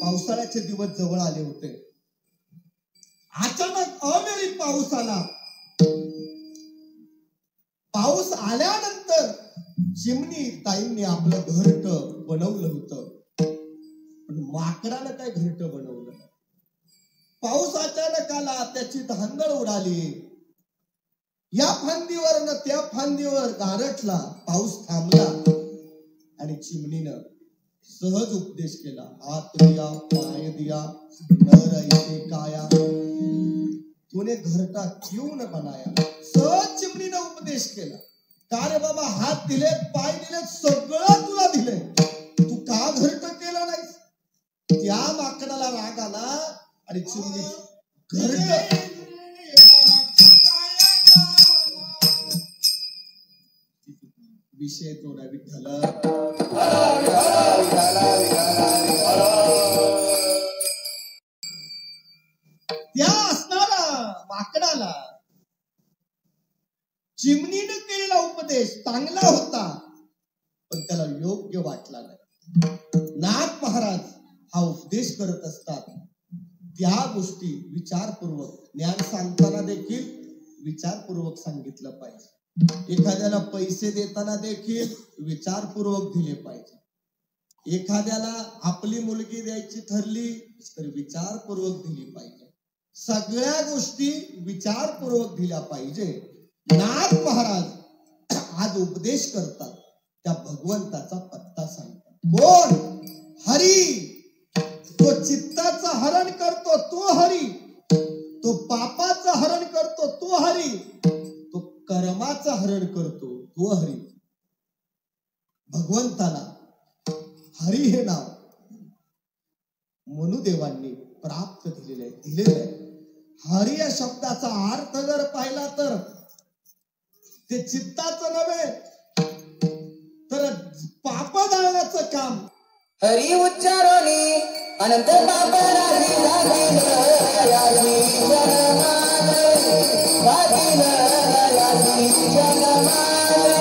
S1: पावसाळ्याचे दिवस जवळ आले होते. अचानक अवेळी पाऊस आला. पाऊस आल्यानंतर चिमणी ताईंनी आपलं घरट बनवलं होतं, पण माकडानं काय घरट बनवलं. पाऊस अचानक आला, त्याची धांदळ उडाली. या फांदीवर न त्या फांदीवर गारटला. पाऊस थांबला आणि चिमणीनं सहज उपदेश केला. हात दिया, पाय दिया, नर ऐसे काया, तूने घरटा क्यों न बनाया. सहज चिमणीनं उपदेश केला. का रे बाबा, हात दिले, पाय दिले, सगळं तुला दिले, तू का घरट केलं नाही. त्या माकडाला राग आला आणि चिमणी घरट. विषय थोडा विठ्ठल. त्या असणारा माकडाला चिमणीनं केलेला उपदेश चांगला होता, पण त्याला योग्य वाटला नाही. नाथ महाराज हा उपदेश करत असतात, त्या गोष्टी विचारपूर्वक, ज्ञान सांगताना देखील विचारपूर्वक सांगितलं पाहिजे. एखाद्याला पैसे देताना देखील विचारपूर्वक दिले पाहिजे. एखाद्याला आपली मुलगी द्यायची ठरली तर विचारपूर्वक दिली पाहिजे. सगळ्या गोष्टी विचारपूर्वक दिल्या पाहिजे. नाथ महाराज आज उपदेश करतात, त्या भगवंताचा पत्ता सांगतात. कोण? हरी. तो चित्ताचं हरण करतो तो हरी, तो पापाचं हरण करतो तो हरी, तो कर्माचं हरण करतो तो हरी. भगवंताला हरी हे नाव मनुदेवांनी प्राप्त दिलेलं आहे. हरी या शब्दाचा अर्थ जर पाहिला तर ते चित्ताचं नव्हे तर पाप जाळण्याचं काम.
S2: हरी उच्चारोनी अनंत पापराधी लागीन याची जन्माले लागीन याची जन्माले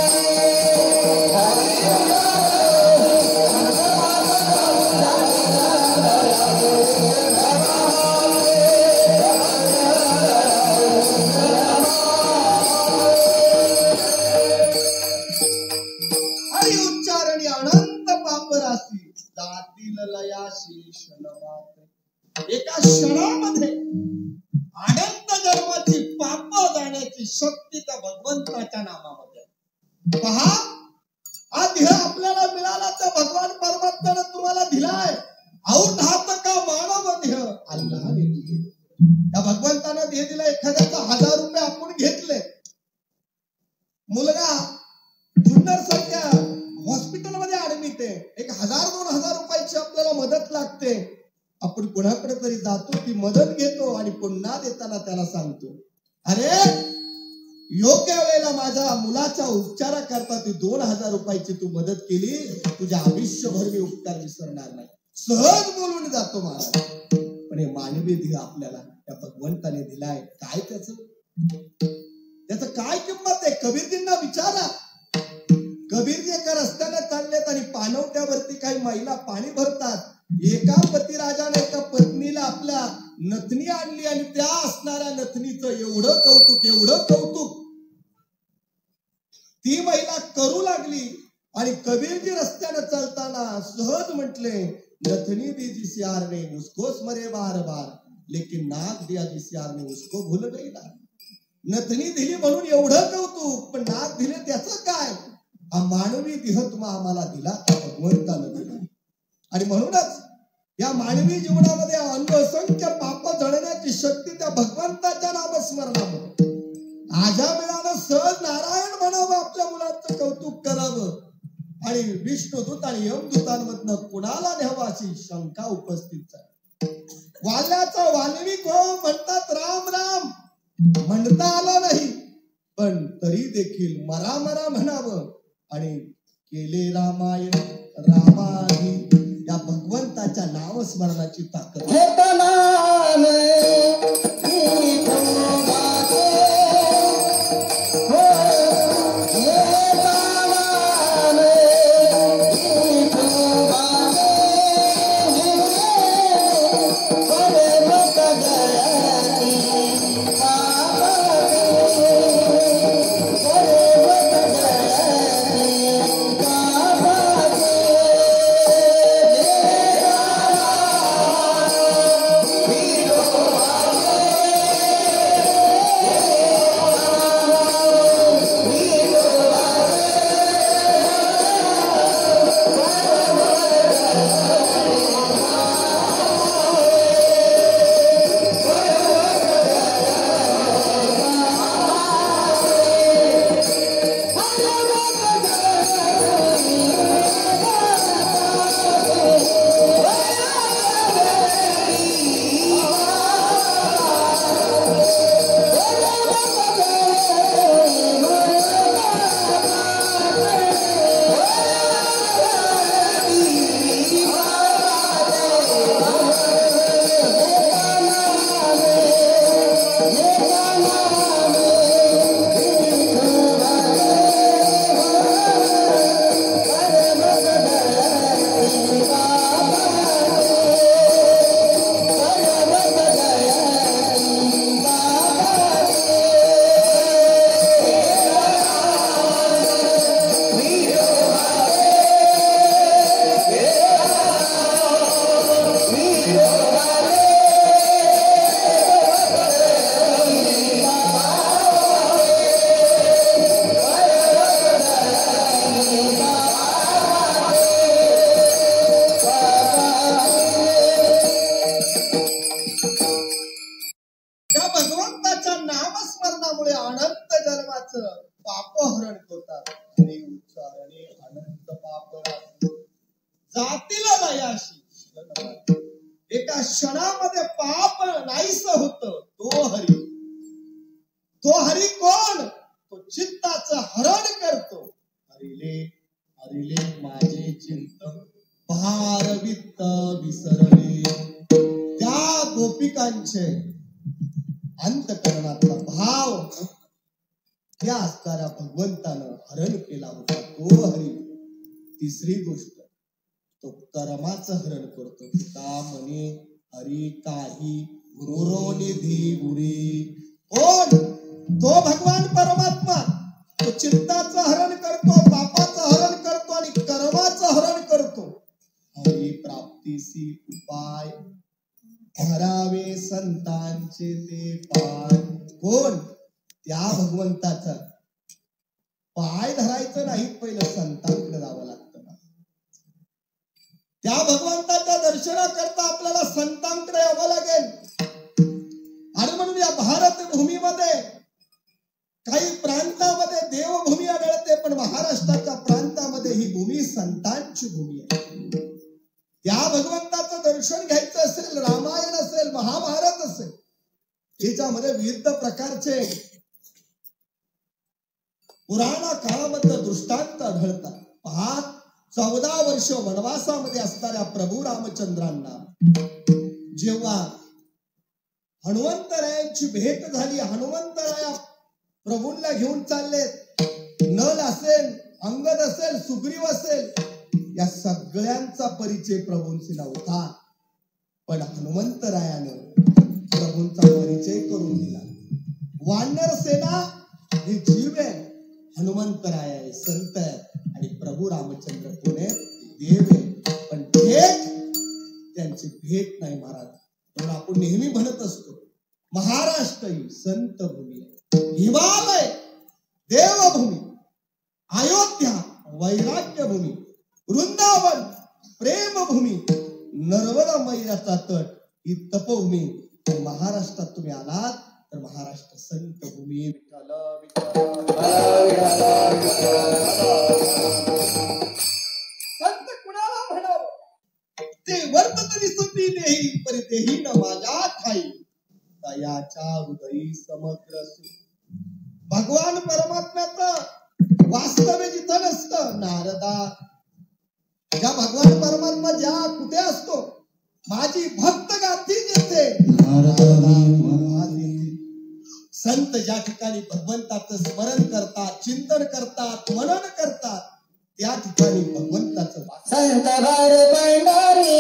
S2: हरी
S1: उच्चारणी अनंत पापराशी जातील लयाशी क्षणमात्र. एका क्षणामध्ये अनंत जन्माची पाप जाण्याची शक्ती त्या भगवंताच्या नामामध्ये. पहा, हा देह आपल्याला मिळाला तर भगवान परमात्म्याने तुम्हाला दिलाय. औट हात का मानव देह अल्लाहने दिले. त्या भगवंतानं देह दिला. एखाद्याचा 1000 रुपये आपण घेतले. मुलगा जुन्नर सारख्या हॉस्पिटलमध्ये ऍडमिट आहे. 1000-2000 रुपयाची आपल्याला मदत लागते. आपण कुणाकडे तरी जातो, ती मदत घेतो आणि पुन्हा देताना त्याला सांगतो, अरे योग्य वेळेला माझ्या मुलाच्या उपचाराकरता ती 2000 रुपयाची तू मदत केली, तुझ्या आयुष्यभर मी उपकार विसरणार नाही. सहज बोलून जातो महाराज. पण हे मानवी देह आपल्याला त्या भगवंताने दिलाय. काय त्याचं काय किंमत आहे? कबीरजींना विचारा. कबीरजी एका रस्त्याने चाललेत आणि पाणवट्यावरती काही महिला पाणी भरतात. एका पतिराजाने एका पत्नीला आपल्या नथनी आणली आणि त्या असणाऱ्या नथनीचं एवढं कौतुक ती महिला करू लागली. आणि कबीरजी रस्त्याने चालताना सहज म्हटले, नथनी दी जिस यार ने उसको स्मरे बार बार, लेकिन नाक दिया जिस यार ने उसको भूल गई ना. नथनी दिली म्हणून एवढं कौतुक, पण नाक दिले त्याचं काय? हा मानवी देह तुम्हा आम्हाला दिला त्या भगवंतानं दिला. आणि म्हणूनच या मानवी जीवनामध्ये असंख्य पाप जळण्याची शक्ती त्या भगवंताच्या नामस्मरणामध्ये. आजा मिळालं सहज नारायण म्हणावं, आपल्या मुलांचं कौतुक करावं आणि विष्णुदूत आणि यमदूतांमधनं कुणाला न्यावं अशी शंका उपस्थित आहे. वाल्याचा वाल्मिक हो म्हणतात राम राम, म्हणता आलं नाही पण तरी देखील मरा मरा म्हणावं. आणि केले रामायण रामाधी या भगवंताच्या नामस्मरणाची ताकद. एका क्षणामध्ये पाप नाहीस होत तो हरी. तो हरी कोण? तो चित्ताचं हरण करतो. हरिले हरिले माझे चिंतन भारवित्त विसरले. त्या गोपिकांचे अंतकरणातला भाव त्या असणाऱ्या भगवंतानं हरण केला होता तो हरी. तिसरी गोष्ट, तो कर्माचं हरण करतो. पिता म्हणे हरी काही गुरुनिधी गुरी. कोण? तो भगवान परमात्मा. तो चित्ताचं हरण करतो, पापाचं हरण करतो आणि कर्माचं हरण करतो. हरी प्राप्तीसी उपाय धरावे संतांचे ते पाय. कोण? त्या भगवंताचा पाय धरायचं नाही, पहिलं संतांकडे जावं लागतं. त्या भगवंताच्या दर्शनाकरता आपल्याला संतांकडे यावं लागेल. आणि म्हणून या भारत भूमीमध्ये काही प्रांतामध्ये देवभूमी आढळते, पण महाराष्ट्राच्या प्रांतामध्ये ही भूमी संतांची भूमी आहे. त्या भगवंताचं दर्शन घ्यायचं असेल, रामायण असेल, महाभारत असेल, याच्यामध्ये विविध प्रकारचे पुराण काळामध्ये दृष्टांत आढळतात. पहा, 14 वर्ष वनवासामध्ये असणाऱ्या प्रभू रामचंद्रांना जेव्हा हनुमंतरायांची भेट झाली, हनुमंतराया प्रभूंना घेऊन चालले. नल असेल, अंगद असेल, सुग्रीव असेल, या सगळ्यांचा परिचय प्रभूंशी नव्हता. पण हनुमंतरायानं प्रभूंचा परिचय करून दिला. वानर सेना हे जीव आहे, हनुमंतराय आहे, संत आहे, आणि प्रभू रामचंद्र पुणे देव आहे. पण भेट त्यांची भेट नाही महाराज. म्हणून आपण नेहमी म्हणत असतो, महाराष्ट्र ही संत भूमी आहे, हिमालय देवभूमी, अयोध्या वैराग्य भूमी, वृंदावन प्रेमभूमी, नर्मदा मैयाचा तट ही तपभूमी. महाराष्ट्रात तुम्ही आलात तर महाराष्ट्र संत भूमी. विठ्ठल संत कुणाला म्हणावं? ते वर्तत दिसती देही पर देही न माझ्या ठाई दयाच्या हृदयी समग्र सु. भगवान परमात्म्याचं वास्तव्य जिथं नसतं, नारदा ज्या भगवान परमात्मा ज्या कुठे असतो, माझी भक्त गाती जिथे संत ज्या ठिकाणी भगवंताचं स्मरण करतात, चिंतन करतात, मनन करतात, त्या ठिकाणी भगवंताचं
S2: संत भर पंढरी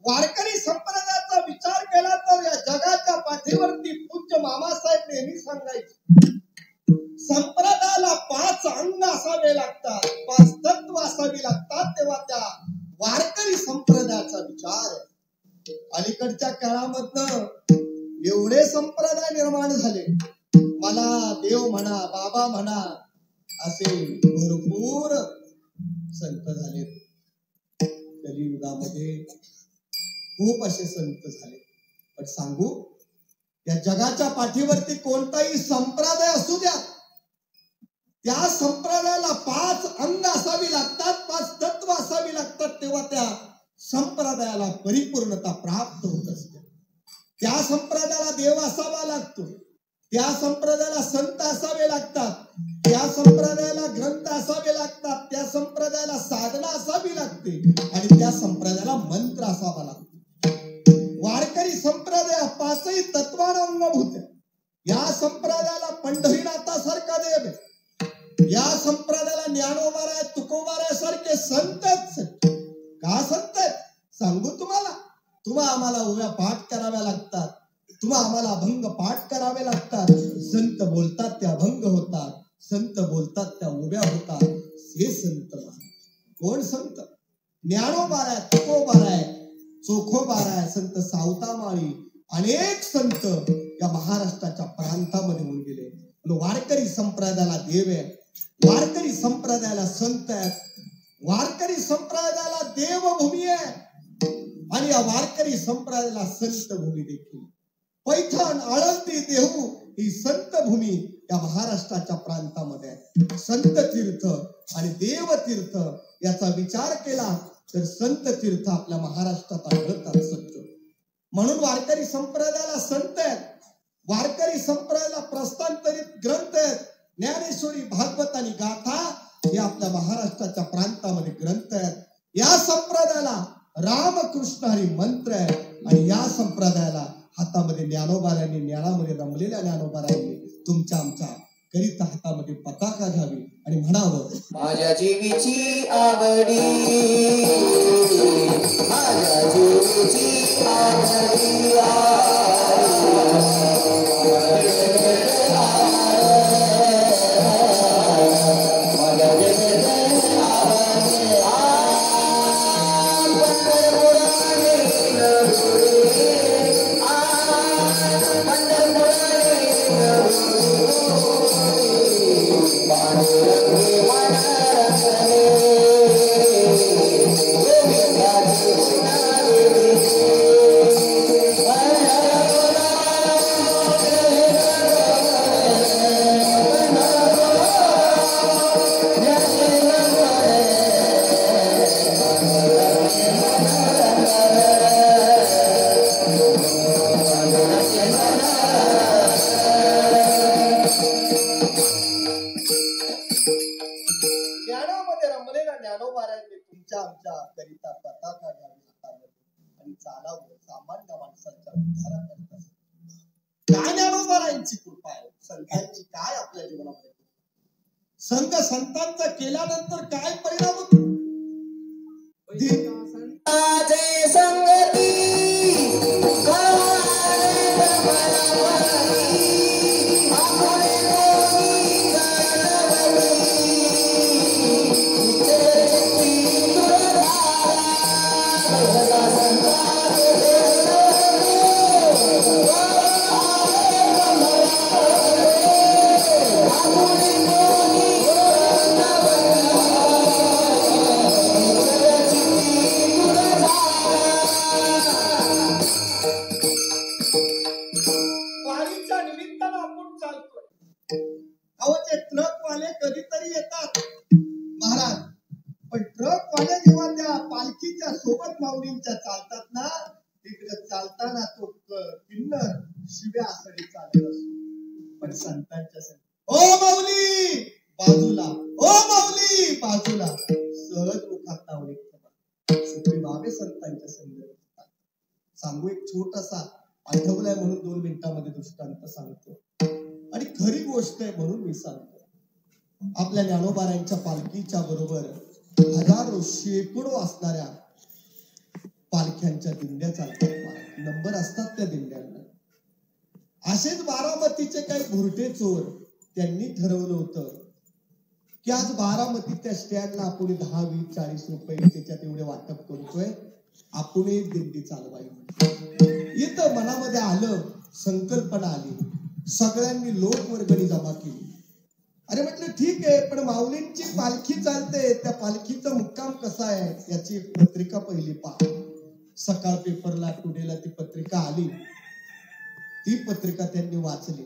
S1: वारकरी संप्रदायाचा विचार केला तर या जगाच्या पाठीवरती पूज्य मामासाहेब नेहमी सांगायचे, संप्रदायाला 5 अंग असावे लागतात, 5 तत्व असावी लागतात, तेव्हा त्या वारकरी संप्रदायाचा विचार आहे. अलीकडच्या काळामधनं एवढे संप्रदाय निर्माण झाले, मला देव म्हणा, बाबा म्हणा, असे भरपूर संत झाले. कलियुगामध्ये खूप असे संत झाले. पण सांगू, या जगाच्या पाठीवरती कोणताही संप्रदाय असू द्या, त्या संप्रदायाला 5 अंग असावी लागतात, 5 तत्व असावी लागतात, तेव्हा त्या संप्रदायाला परिपूर्णता प्राप्त होत असते. त्या संप्रदायाला देव असावा लागतो, त्या संप्रदायाला संत असावे लागतात, त्या संप्रदायाला ग्रंथ असावे लागतात, त्या संप्रदायाला साधना असावी लागते आणि त्या संप्रदायाला मंत्र असावा लागतो. वारकरी संप्रदाय 5ही तत्वानं अंगभूत आहे. या संप्रदायाला पंढरीनाथासारखा देव आहे, या संप्रदायाला ज्ञानोबाराय तुकोबाराय संतच. का संत आहेत सांगू तुम्हाला. तुम्हा आम्हाला उभ्या पाठ कराव्या लागतात, तुम्हा आम्हाला अभंग पाठ करावे लागतात. संत बोलतात त्या अभंग होतात, संत बोलतात त्या उभ्या होतात. हे संत. कोण संत? ज्ञानोबाराय तुकोबाराय चोखोबाराय संत सावतामाळी अनेक संत या महाराष्ट्राच्या प्रांतामध्ये होऊन गेले. वारकरी संप्रदायाला देव आहे, वारकरी संप्रदायाला संत आहेत, वारकरी संप्रदायाला देवभूमी आहे आणि या वारकरी संप्रदायाला संत भूमी देखील. पैठण, आळंदी, देहू ही संत भूमी या महाराष्ट्राच्या प्रांतामध्ये आहे. संत तीर्थ आणि देव तीर्थ याचा विचार केला तर संत तीर्थ आपल्या महाराष्ट्रात आढळतात सच्च. म्हणून वारकरी संप्रदायाला संत आहेत, वारकरी संप्रदायाला प्रस्थांतरित ग्रंथ आहेत. ज्ञानेश्वरी, भागवत आणि गाथा हे आपल्या महाराष्ट्राच्या प्रांतामध्ये ग्रंथ आहेत. या संप्रदायाला रामकृष्ण हरी मंत्र आहे आणि या संप्रदायाला हातामध्ये ज्ञानोबारायांनी, ज्ञानामध्ये रमलेल्या ज्ञानोबारायांनी तुमच्या आमच्या करिता हातामध्ये पताका घ्यावी आणि म्हणावं,
S2: माझ्या जीवीची आवडी, माझ्या जीवीची आवडी
S1: संत संतांचा केल्यानंतर काय परिणाम होतो?
S2: संगती
S1: कधीतरी येतात महाराज, पण ट्रकवाले जेव्हा त्या पालखीच्या सोबत माऊलींच्या चालतात ना, तिकडे चालताना तो किन्नर शिव्या आसडी चालत असतो. पण संतांच्या संग ओ माऊली बाजूला, ओ माऊली बाजूला, सहज मुखात नाव निघतं. सुखी बाबे संतांच्या संग सांगू एक छोटासा आठवलाय म्हणून 2 मिनिटांमध्ये दृष्टांत सांगतो आणि खरी गोष्ट आहे म्हणून मी सांगतो. आपल्या ज्ञानोबारायांच्या पालखीच्या बरोबर हजारो शेकडो असणाऱ्या पालख्यांच्या दिंड्या चालतात, नंबर असतात त्या दिंड्यांना. असेच बारामतीचे काही भुरटे चोर त्यांनी ठरवलं होतं की आज बारामतीच्या स्टँडला आपण 10, 20, 40 रुपये त्याच्यात एवढे वाटप करतोय, आपण एक दिंडी चालवायची. इथं मनामध्ये आलं, संकल्पना आली, सगळ्यांनी लोकवर्गणी जमा केली. अरे म्हटलं ठीक आहे, पण माऊलींची पालखी चालते, त्या पालखीचा मुक्काम कसा आहे याची एक पत्रिका पहिली पहा. सकाळ पेपरला, टुडेला ती पत्रिका आली. ती पत्रिका त्यांनी वाचली.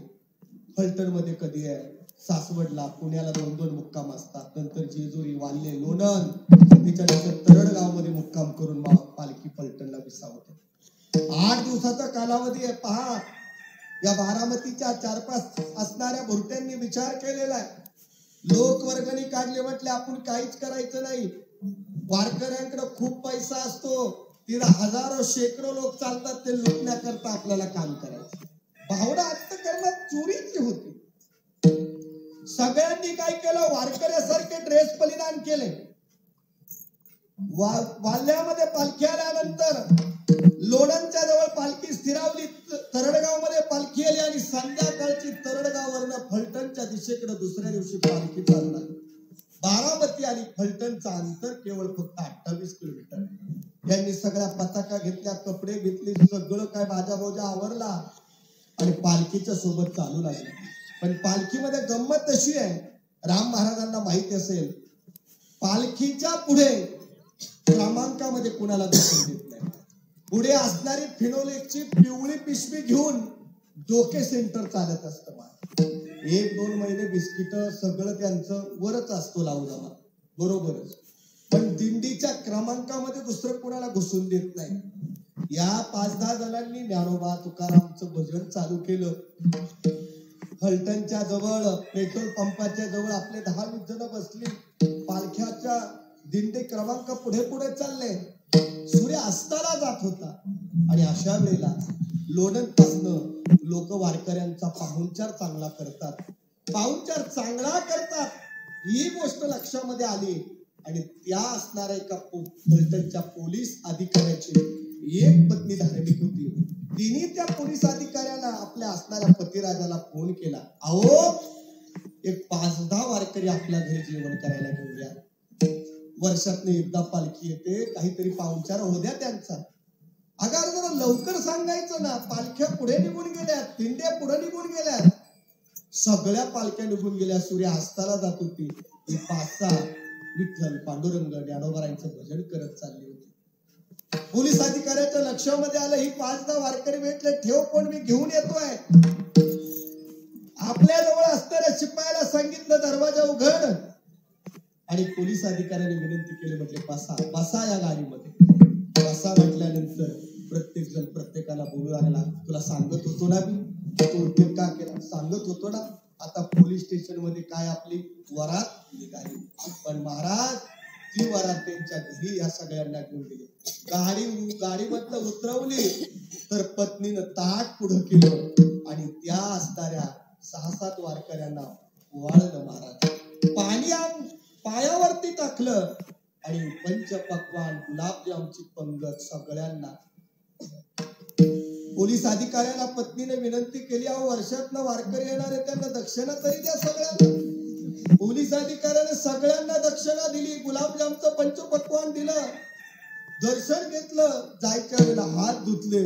S1: फलटण मध्ये कधी आहे, सासवडला, पुण्याला 2-2 मुक्काम असतात, नंतर जेजुरी, वाल्हे, लोणंद, त्याच्यानंतर तरडगाव मध्ये मुक्काम करून पालखी फलटणला विसावते. 8 दिवसाचा कालावधी आहे. पहा, या बारामतीच्या 4-5 असणाऱ्या भुरट्यांनी विचार केलेला आहे. लोकवर्गणी काढले, म्हटले आपण काहीच करायचं नाही. वारकऱ्यांकडे खूप पैसा असतो, तिथं हजारो शेकडो लोक चालतात, ते लुटण्याकरता आपल्याला काम करायचं. भावना अंतःकरणात चोरीची होती. सगळ्यांनी काय केलं, वारकऱ्यासारखे ड्रेस परिधान केले. वाल्यामध्ये पालखी आल्यानंतर लोणंदच्या जवळ पालखी स्थिरावली, तरडगाव मध्ये पालखी आली आणि संध्याकाळची तरडगाववरनं फलटणच्या दिशेकडे दुसऱ्या दिवशी पालखी चालणार. बारामती आणि फलटणचं अंतर केवळ फक्त 28 किलोमीटर. यांनी सगळ्या पताका घेतल्या, कपडे घेतले, सगळं काय भाजाभोजा आवरला आणि पालखीच्या सोबत चालू लागले. पण पालखीमध्ये गंमत तशी आहे, राम महाराजांना माहिती असेल, पालखीच्या पुढे क्रमांकामध्ये कुणाला दखल देत नाही. पुढे असणारी फिनोलेकची पिवळी पिशवी घेऊन डोके सेंटर चालत असतं. 1-2 महिने बिस्किट सगळं त्यांचं वरच असतो लावला बरोबरच, पण दिंडीच्या क्रमांकामध्ये दुसरं कुणाला घुसून देत नाही. या 5-10 जणांनी ज्ञानोबा तुकारामचं भजन चालू केलं. फलटणच्या जवळ पेट्रोल पंपाच्या जवळ आपले 10-20 जण बसली. पालख्याच्या दिंडी क्रमांक पुढे पुढे चालले. सूर्य अस्ताला जात होता आणि अशा वेळेला लोणंद पासनं लोक वारकऱ्यांचा पाहुणचार चांगला करतात, पाहुणचार चांगला करतात ही गोष्ट लक्षामध्ये आली. आणि त्या असणाऱ्या एका फलटणच्या पोलीस अधिकाऱ्याची एक पत्नी धार्मिक होती. तिने त्या पोलीस अधिकाऱ्याला आपल्या असणाऱ्या पतिराजाला फोन केला, अहो एक 5-10 वारकरी आपल्या घरी जेवण करायला घेऊन या, वर्षातनं एकदा पालखी येते, काहीतरी पाहुणचार होऊ द्या त्यांचा. अगं जरा लवकर सांगायचं ना, पालख्या पुढे निघून गेल्या, दिंड्या पुढे निघून गेल्या, सगळ्या पालख्या निघून गेल्या, सूर्य अस्ताला जात होती. 5-6 विठ्ठल, पांडुरंग, ज्ञानोबारांचं भजन करत चालली होती. पोलीस अधिकाऱ्याच्या लक्षामध्ये आलं, ही 5-10 वारकरी भेटले, ठेव कोण, मी घेऊन येतोय. आपल्या जवळ असणाऱ्या शिपायाला सांगितलं दरवाजा उघड, आणि पोलीस अधिकाऱ्याने विनंती केली, म्हटले बसा या गाडीमध्ये. बसा म्हटल्यानंतर प्रत्येक जण प्रत्येकाला बोलू लागला, तुला सांगत होतो ना मी, तो उद्योग का केला, सांगत होतो ना. आता पोलीस स्टेशन मध्ये काय आपली वरात निघाली, पण महाराज ती वरात त्यांच्या घरी या सगळ्यांना घेऊन गेली. गाडीमधलं उतरवली तर पत्नीनं ताट पुढं केलं आणि त्या असणाऱ्या 6-7 वारकऱ्यांना वाळलं. महाराज पाणी पायावरती टाकलं आणि पंचपक्वान गुलाबजामची पंगत सगळ्यांना. पोलीस अधिकाऱ्याला पत्नीने विनंती केली, अहो वर्षातनं वारकरी येणार आहे, त्यांना दक्षिणा तरी द्या सगळ्यांना. पोलीस अधिकाऱ्याने सगळ्यांना दक्षिणा दिली, गुलाबजामचं पंचपक्वान दिलं, दर्शन घेतलं. जायच्या वेळेला हात धुतले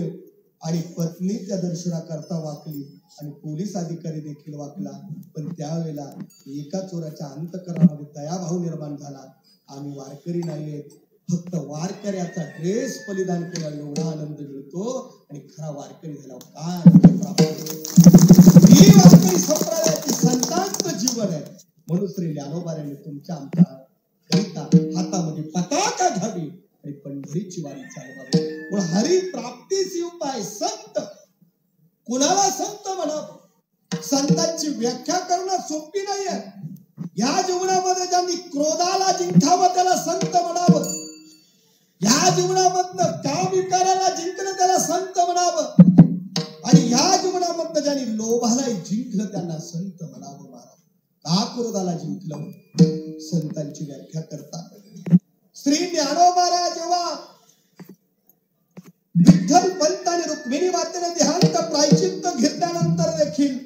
S1: आणि पत्नी त्या दर्शनाकरता वाकली आणि पोलीस अधिकारी देखील वाकला. पण त्यावेळेला एका चोराच्या अंतःकरणामध्ये दयाभाव निर्माण झाला. आम्ही वारकरी नाहीये, फक्त वारकऱ्याचा ड्रेस परिधान केला एवढा आनंद मिळतो आणि खरा वारकरी झाला काय ही वारकरी संप्रदायाची संतांचं जीवन आहे. म्हणून श्री ज्ञानोबारांनी तुमच्या आमच्या हातामध्ये पताका घ्यावी आणि पंढरीची वारी चालवावी. पण हरी प्राप्तीस उपाय संत, कुणाला संत म्हणावं, संतांची व्याख्या करणं सोपी नाहीये. या जीवनामध्ये ज्यांनी क्रोधाला जिंकावं त्याला संत म्हणावं, या जीवनामधनं काम विकाराला जिंकलं त्याला संत म्हणावं, आणि या जीवनामधनं ज्यांनी लोभाला जिंकलं त्यांना संत म्हणावं. महाराज का क्रोधाला जिंकलं, संतांची व्याख्या करतात. श्री ज्ञानोबा जेव्हा विठ्ठल पंत आणि रुक्मिणी मातेने देहांत प्रायश्चित्त घेतल्यानंतर देखील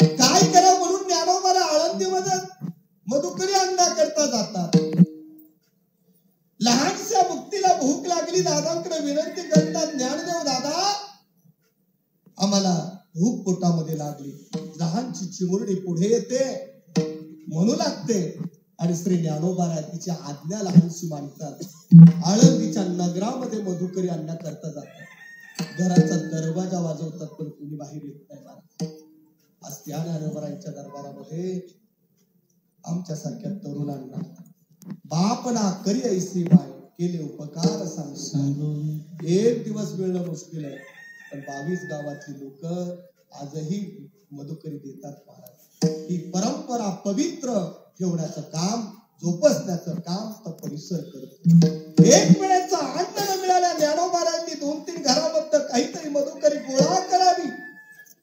S1: काय करावं म्हणून ज्ञानोबाला आळंदीमध्ये मधुकरी अंडा करता जातात. लहानशा मुक्तीला भूक लागली, दादांकडे विनंती करतात, ज्ञानदेव दादा आम्हाला भूक पोटामध्ये लागली. लहानची चिमुरडी पुढे येते, म्हणू लागते आणि श्री ज्ञानोबा तिची आज्ञा लहानशी मांडतात. आळंदीच्या नगरामध्ये मधुकरी अन्ना करता जातात. घराचा दरवाजा वाजवतात पण कुणी बाहेर येत नाही महाराज. आज त्या ज्ञानोबरांच्या दरबारामध्ये आमच्यासारख्या तरुणांना बाप ना करी ऐसी माय केले उपकार सांगू. एक दिवस मिळणं मुश्किल आहे पण 22 गावातली लोक आजही मधुकरी देतात महाराज. ही परंपरा पवित्र ठेवण्याचं काम, जोपासण्याचं काम तर परिसर करतो. एक वेळेचा अन्न न मिळाल्या ज्ञानोबारांनी 2-3 घराबद्दल काहीतरी मधुकरी गोळा करावी,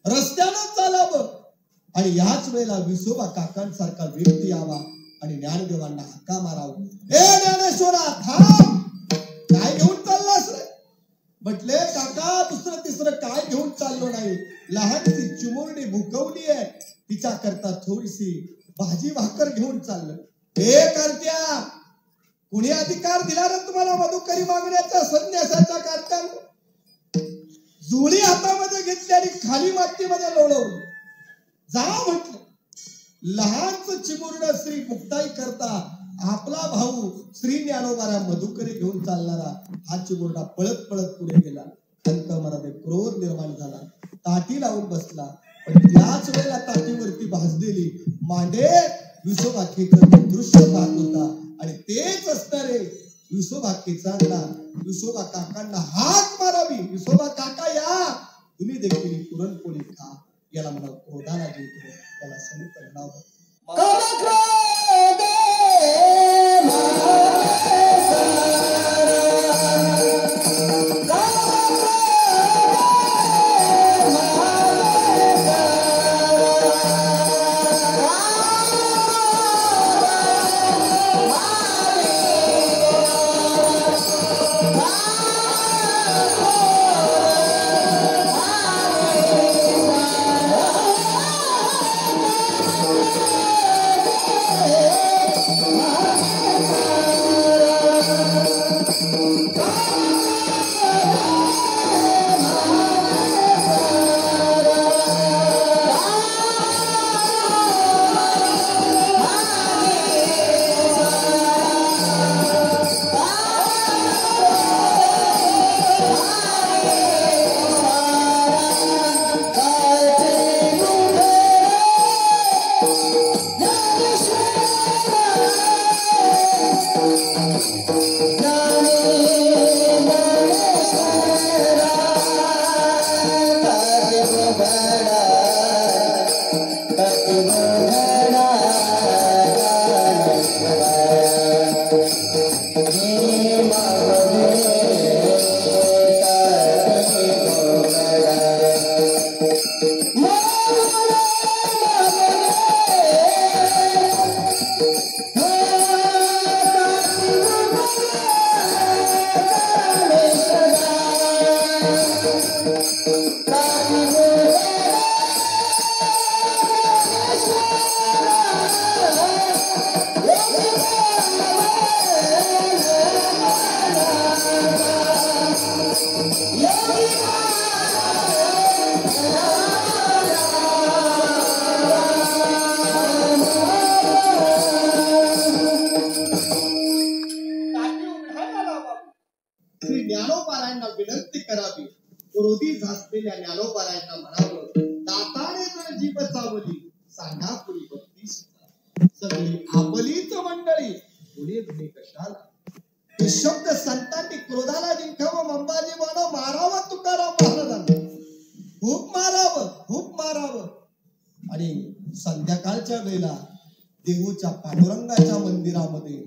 S1: रस्त्यानं चालावं आणि याच वेळेला विसोबा काकांसारखा व्यक्ती यावा आणि ज्ञानदेवांना हक्का मारावं. हे ज्ञानेश्वरा थांब, काय घेऊन चाललास रे? म्हटले काका दुसरं तिसरं काय घेऊन चाललो नाही, लहानशी चिमुरडी भुकवली आहे तिच्या करता थोडीशी भाजी भाकर घेऊन चाललं. हे करत्या, कुणी अधिकार दिला रे तुम्हाला मधुकरी मागण्याचा? संन्यासाच्या कारखान्यात जुळी हातामध्ये घेतली आणि खाली मातीमध्ये लोळवली. जा म्हटलं. लहानच चिमुरड श्री मुक्ताई करता आपला भाऊ श्री ज्ञानोबारा मधुकरी घेऊन चालणारा हा चिमुरडा पळत पळत पुढे गेला. अंतःमनात क्रोध निर्माण झाला, ताटी लावून बसला. पण त्याच वेळेला ताटीवरती भाजलेली मांडे विसोबाकेचं दृश्य पाहत होता आणि तेच असणारे विसोबाकेचांना विसोबा काकांना हाक मारावी. विसोबा काका या, तुम्ही देखील पुरणपोळी खा. याला म्हणा क्रोधाला जिंकणे, त्याला समित म्हणावं. ज्ञानोबारायांना म्हणावं, दाताने जर जीभ चावली सांगा पुरी 32 सगळी आपलीच मंडळी पुढे पुढे कशाला. हे शब्द संतांनी क्रोधाला जिंकावं, अंबाजी मानव मारावं तुकाराम महाराजांना, खूप मारावं खूप मारावं. आणि संध्याकाळच्या वेळेला देहूच्या पांडुरंगाच्या मंदिरामध्ये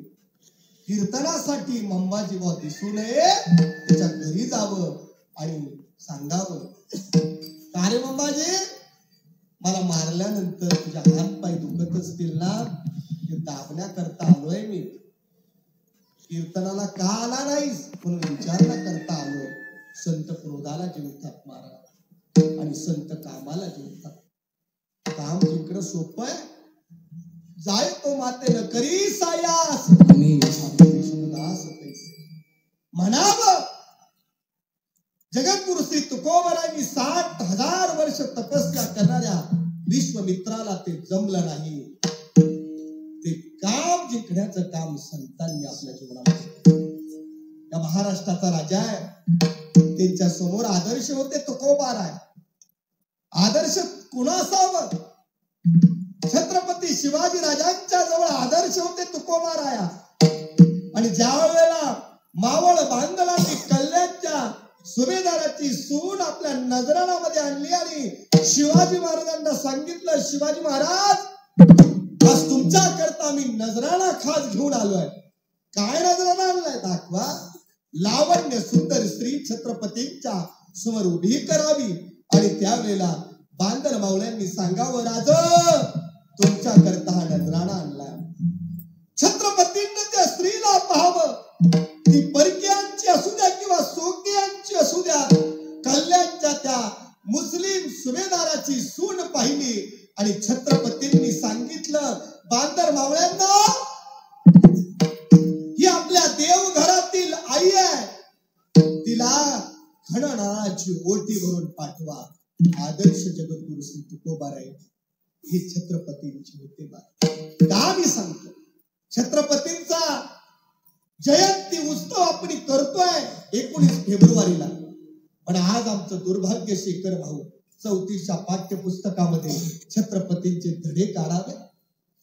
S1: कीर्तनासाठी मंबाजी बाबा दिसू नये, त्याच्या घरी जावं आणि सांगावं, का रे मंबाजी, मला मारल्यानंतर तुझ्या हात पाय दुखत असतील ना, ते दाबण्याकरता आलोय मी, कीर्तनाला का आला नाहीस म्हणून विचारण्याकरता आलोय. संत क्रोधाला जिंकतात महाराज आणि संत कामाला जिंकतात. काम जिंकणं सोपं आहे, जाय तो मातेनं करी सायास म्हणावं. जगद्गुरु श्री तुकोबरांनी 60,000 वर्ष तपस्या करणाऱ्या विश्वमित्राला ते जमलं नाही. ते काम जिंकण्याचं काम संतांनी आपल्या जीवनात. या महाराष्ट्राचा राजा आहे, त्यांच्या समोर आदर्श होते तुकोबाराय. आदर्श कुणा असावं? छत्रपती शिवाजी राजांच्या जवळ आदर्श होते तुकोबाराया. आणि ज्या वेळेला मावळ बांधलांनी कल्याणच्या सुभेदाराची सून आपल्या नजराणामध्ये आणली आणि शिवाजी महाराजांना सांगितलं, शिवाजी महाराज आज तुमच्या करता मी नजराणा खास घेऊन आलोय. काय नजराणा आणलाय दाखवा. लावण्य सुंदर स्त्री छत्रपतींच्या समोर उभी करावी. आणि त्यावेळेला बांधल मावळ्यांनी सांगावं, राज तुमच्या करता हा नजराणा आणलाय. छत्रपतींनी त्या स्त्रीला पाहावं. ती परकीयांची असू द्या किंवा सोकियांची असू द्या, कल्याणच्या त्या मुस्लिम सुभेदाराची सून पाहिली. आणि छत्रपतींनी सांगितलं, बांदर मावळ्यांना ही आपल्या देवघरातील आई आहे, तिला खणनाची ओटी भरून पाठवा. आदर्श जगद्गुरु श्री तुकोबाराय हे छत्रपतींचे होते. का मी सांगतो, छत्रपतींचा जयंती उत्सव आपण करतोय 19 फेब्रुवारीला. पण आज आमचं दुर्भाग्य शेखर भाऊ 34च्या पाठ्यपुस्तकामध्ये छत्रपतींचे धडे काढावे,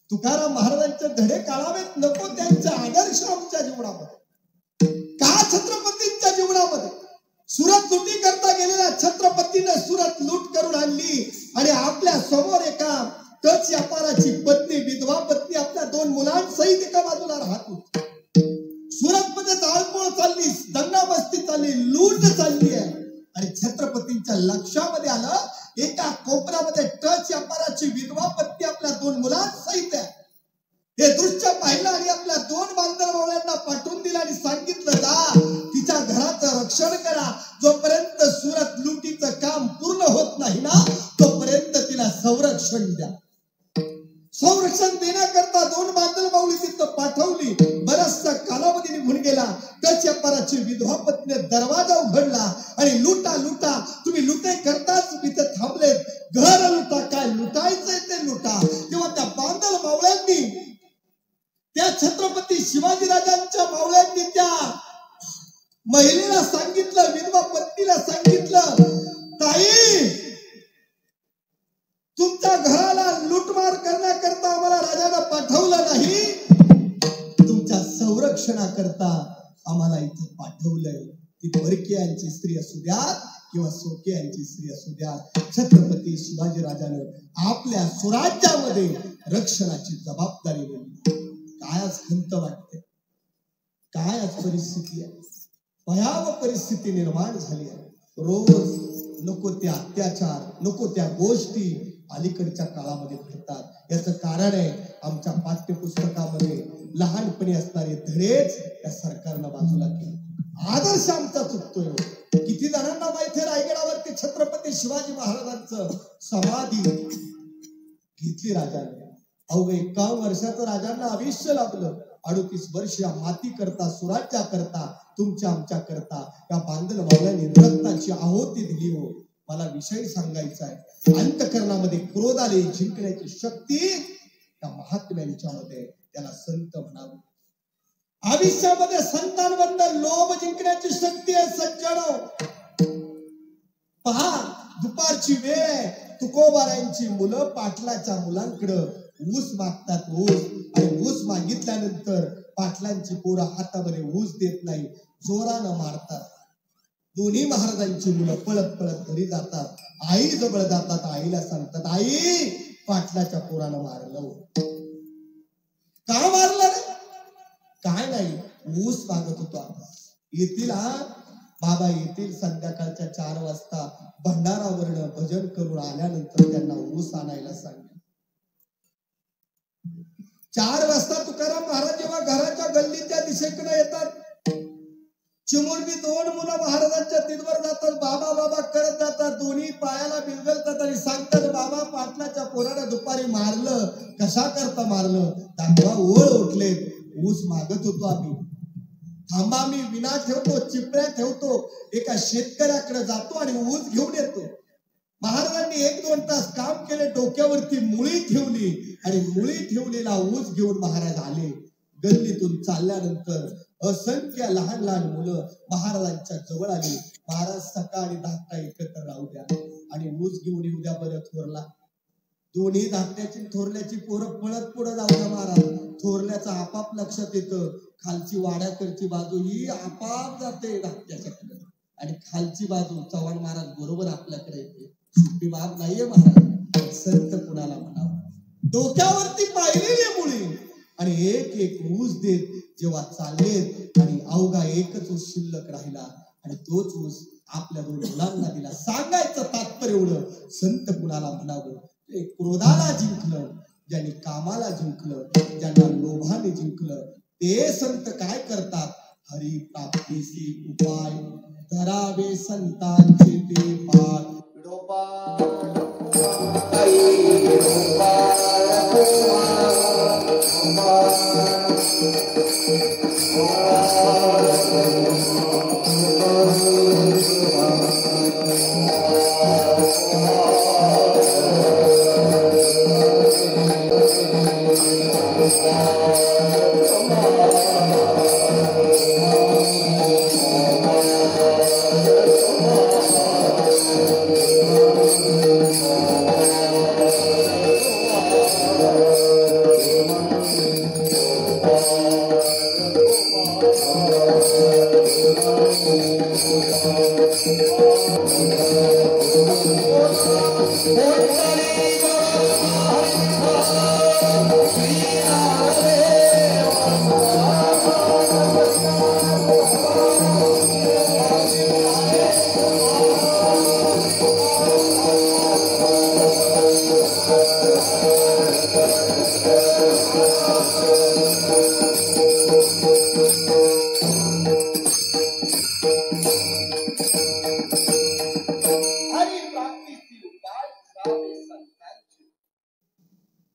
S1: तुकाराम महाराजांचे धडे काढावेत नको. त्यांचे आदर्श आमच्या जीवनामध्ये का? छत्रपतींच्या जीवनामध्ये सुरत लुटी करता गेलेल्या छत्रपतीने सुरत लूट करून आणली. आणि आपल्या समोर एका टच व्यापाराची पत्नी, विधवा पत्नी आपल्या 2 मुलांसहित एका बाजूला राहत होती. सुरत मध्ये जाळपोळ चालली, दंगाबस्ती चालली, लूट चालली आहे. आणि छत्रपतींच्या लक्षामध्ये आलं, एका कोपऱ्यामध्ये टच व्यापाराची विधवा पत्नी आपल्या 2 मुलांसहित आहे. हे दृश्य पाहिलं आणि आपल्या 2 बांधर मावळ्यांना पाठवून दिलं आणि सांगितलं, जा तिच्या घराचं रक्षण करा. जोपर्यंत सुरत लुटीचं काम पूर्ण होत नाही ना, तोपर्यंत तिला संरक्षण द्या. संरक्षण देण्याकरता 2 बांधर मावळी तिथं पाठवली. बराचसा कालावधी निघून गेला. टच व्यापाराची विधवा पत्नीने दरवाजा उघडला आणि लुटा लुटा, तुम्ही लुटे करताच तिथे थांबले, घर लुटा, काय लुटायचंय ते लुटा. तेव्हा त्या बांधर मावळ्यांनी, त्या छत्रपती शिवाजी राजांच्या मावळ्यांनी त्या महिलेला सांगितलं, विधवा पत्नीला सांगितलं, ताई तुमच्या घराला लुटमार करण्याकरता आम्हाला राजाला पाठवलं नाही, तुमच्या संरक्षणाकरता आम्हाला इथं पाठवलंय. ती परकीयांची स्त्री असू द्या किंवा सोकियांची स्त्री असू द्या, छत्रपती शिवाजी राजानं आपल्या स्वराज्यामध्ये रक्षणाची जबाबदारी दिली. काय आज खंत वाटते, काय आज परिस्थिती आहे, भयावह परिस्थिती निर्माण झाली आहे. रोज नको ते अत्याचार, नको त्या गोष्टी अलीकडच्या काळामध्ये घडतात. याचं कारण आहे आमच्या पाठ्यपुस्तकामध्ये लहानपणी असणारे धडेच त्या सरकारनं बाजूला केले. आदर्श आमचा चुकतोय. किती जणांना माहिती आहे, रायगडावरती छत्रपती शिवाजी महाराजांचं समाधी घेतली राजाने. अवघ्या 51 वर्षाचं राजांना आयुष्य लाभलं. 38 वर्ष या माती करता, सुराज्या करता, तुमच्या आमच्या करता या बांधल मावळ्यांनी रक्ताची आहुती दिली. हो, मला विषय सांगायचा आहे. अंतकरणामध्ये क्रोध आले, जिंकण्याची शक्ती त्या महात्म्यांच्या मध्ये, त्याला संत म्हणावं. आयुष्यामध्ये संतांबद्दल लोभ जिंकण्याची शक्ती आहे. सज्जनो पहा, दुपारची वेळ आहे, तुकोबारायांची मुलं पाटलाच्या मुलांकडे ऊस मागतात. ऊस, आणि ऊस मागितल्यानंतर पाटलांची पोरं हातामध्ये ऊस देत नाही, जोरानं मारतात. दोन्ही महाराजांची मुलं पळत पळत घरी जातात. आई जवळ जातात, आईला सांगतात, आई पाटलाच्या पोरानं मारलं. का मारलं रे? काय नाही, ऊस मागत होतो. येतील हा बाबा, येतील संध्याकाळच्या 4 वाजता भंडारावरनं भजन करून आल्यानंतर त्यांना ऊस आणायला सांगितलं. 4 वाजता तुकाराम महाराज जेव्हा घराच्या गल्लीच्या दिशेकडे येतात, चिमुरबी 2 मुलं महाराजांच्या तिथवर जातात, बाबा बाबा करत जातात. दोन्ही पायाला बिलगलतात आणि सांगतात, बाबा पाटलाच्या पोराला दुपारी मारलं. कशा करता मारलं? दाखवा. ओळ उठलेत, ऊस मागत होतो आम्ही. थांबा, मी विना ठेवतो, चिपऱ्या ठेवतो, एका शेतकऱ्याकडे जातो आणि ऊस घेऊन येतो. महाराजांनी 1-2 तास काम केले, डोक्यावरती मुळी ठेवली आणि मुळी ठेवलेला ऊस घेऊन महाराज आले. गल्लीतून चालल्यानंतर असंख्य लहान लहान मुलं महाराजांच्या जवळ आली. महाराज सकाळी धाकटा एकत्र राहू द्या आणि ऊस घेऊन येऊ द्या बरं थोरला. दोन्ही धाकट्याची थोरल्याची पोरं पळत पुढे जाऊ द्या महाराज. थोरल्याचं आपाप लक्षात येतं, खालची वाड्याकडची बाजू ही आपाप जाते धाकट्याच्याकडे आणि खालची बाजू चव्हाण महाराज बरोबर आपल्याकडे येते. सुट्टी बाब नाहीये महाराज. संत कुणाला म्हणावं. डोक्यावरती पाहिलेली मुली आणि एक एक ऊस देत जेव्हा चाललेत आणि अवघा एकच ऊस शिल्लक राहिला आणि तोच ऊस आपल्या दोन मुलांना दिला. सांगायचं तात्पर्य एवढं, संत कुणाला म्हणावं. क्रोधाला जिंकलं, ज्यांनी कामाला जिंकलं, ज्यांना लोभाने जिंकलं, ते संत काय करतात. हरी प्राप्तीसी उपाय धरावे संतांचे ते पाय.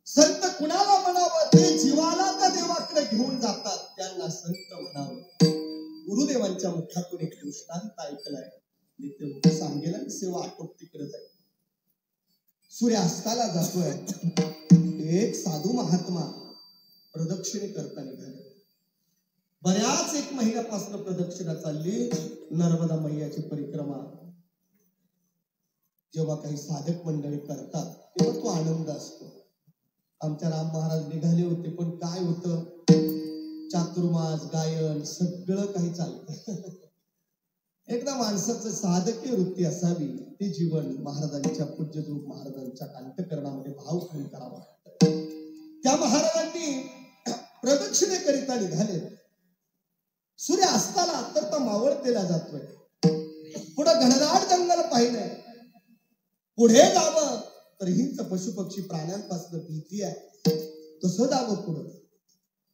S1: संत कुणाला म्हणावं. ते जीवाला त्या देवाकडे घेऊन जातात त्यांना संत म्हणावं. गुरुदेवांच्या मुखातून एक दृष्टांत ऐकलाय. नित्य सांगेल आणि सेवा आटोप तिकडे जाईल. सूर्यास्ताला जातोय. एक साधू महात्मा प्रदक्षिणे करता निघाले. बऱ्याच एक महिन्यापासून प्रदक्षिणा चालली नर्मदा मैयाची परिक्रमा. जेव्हा काही साधक मंडळी करतात तेव्हा तो आनंद असतो. आमच्या राम महाराज निघाले होते, पण काय होतं, चातुर्मास गायन सगळं काही चालतं. एकदा माणसाचं साधकीय वृत्ती असावी. ते जीवन महाराजांच्या पूज्यरूप महाराजांच्या कंठकरणामध्ये भाव घेऊन करावा. त्या महाराजांनी प्रदक्षिणेकरिता निघाले. सूर्य अस्ताला तर मावळतेला जातोय. पुढं घनदाट जंगल पाहिलंय. पुढे जावं तर हिंच पशुपक्षी प्राण्यांपासून भीती आहे. तसं जावं पुढं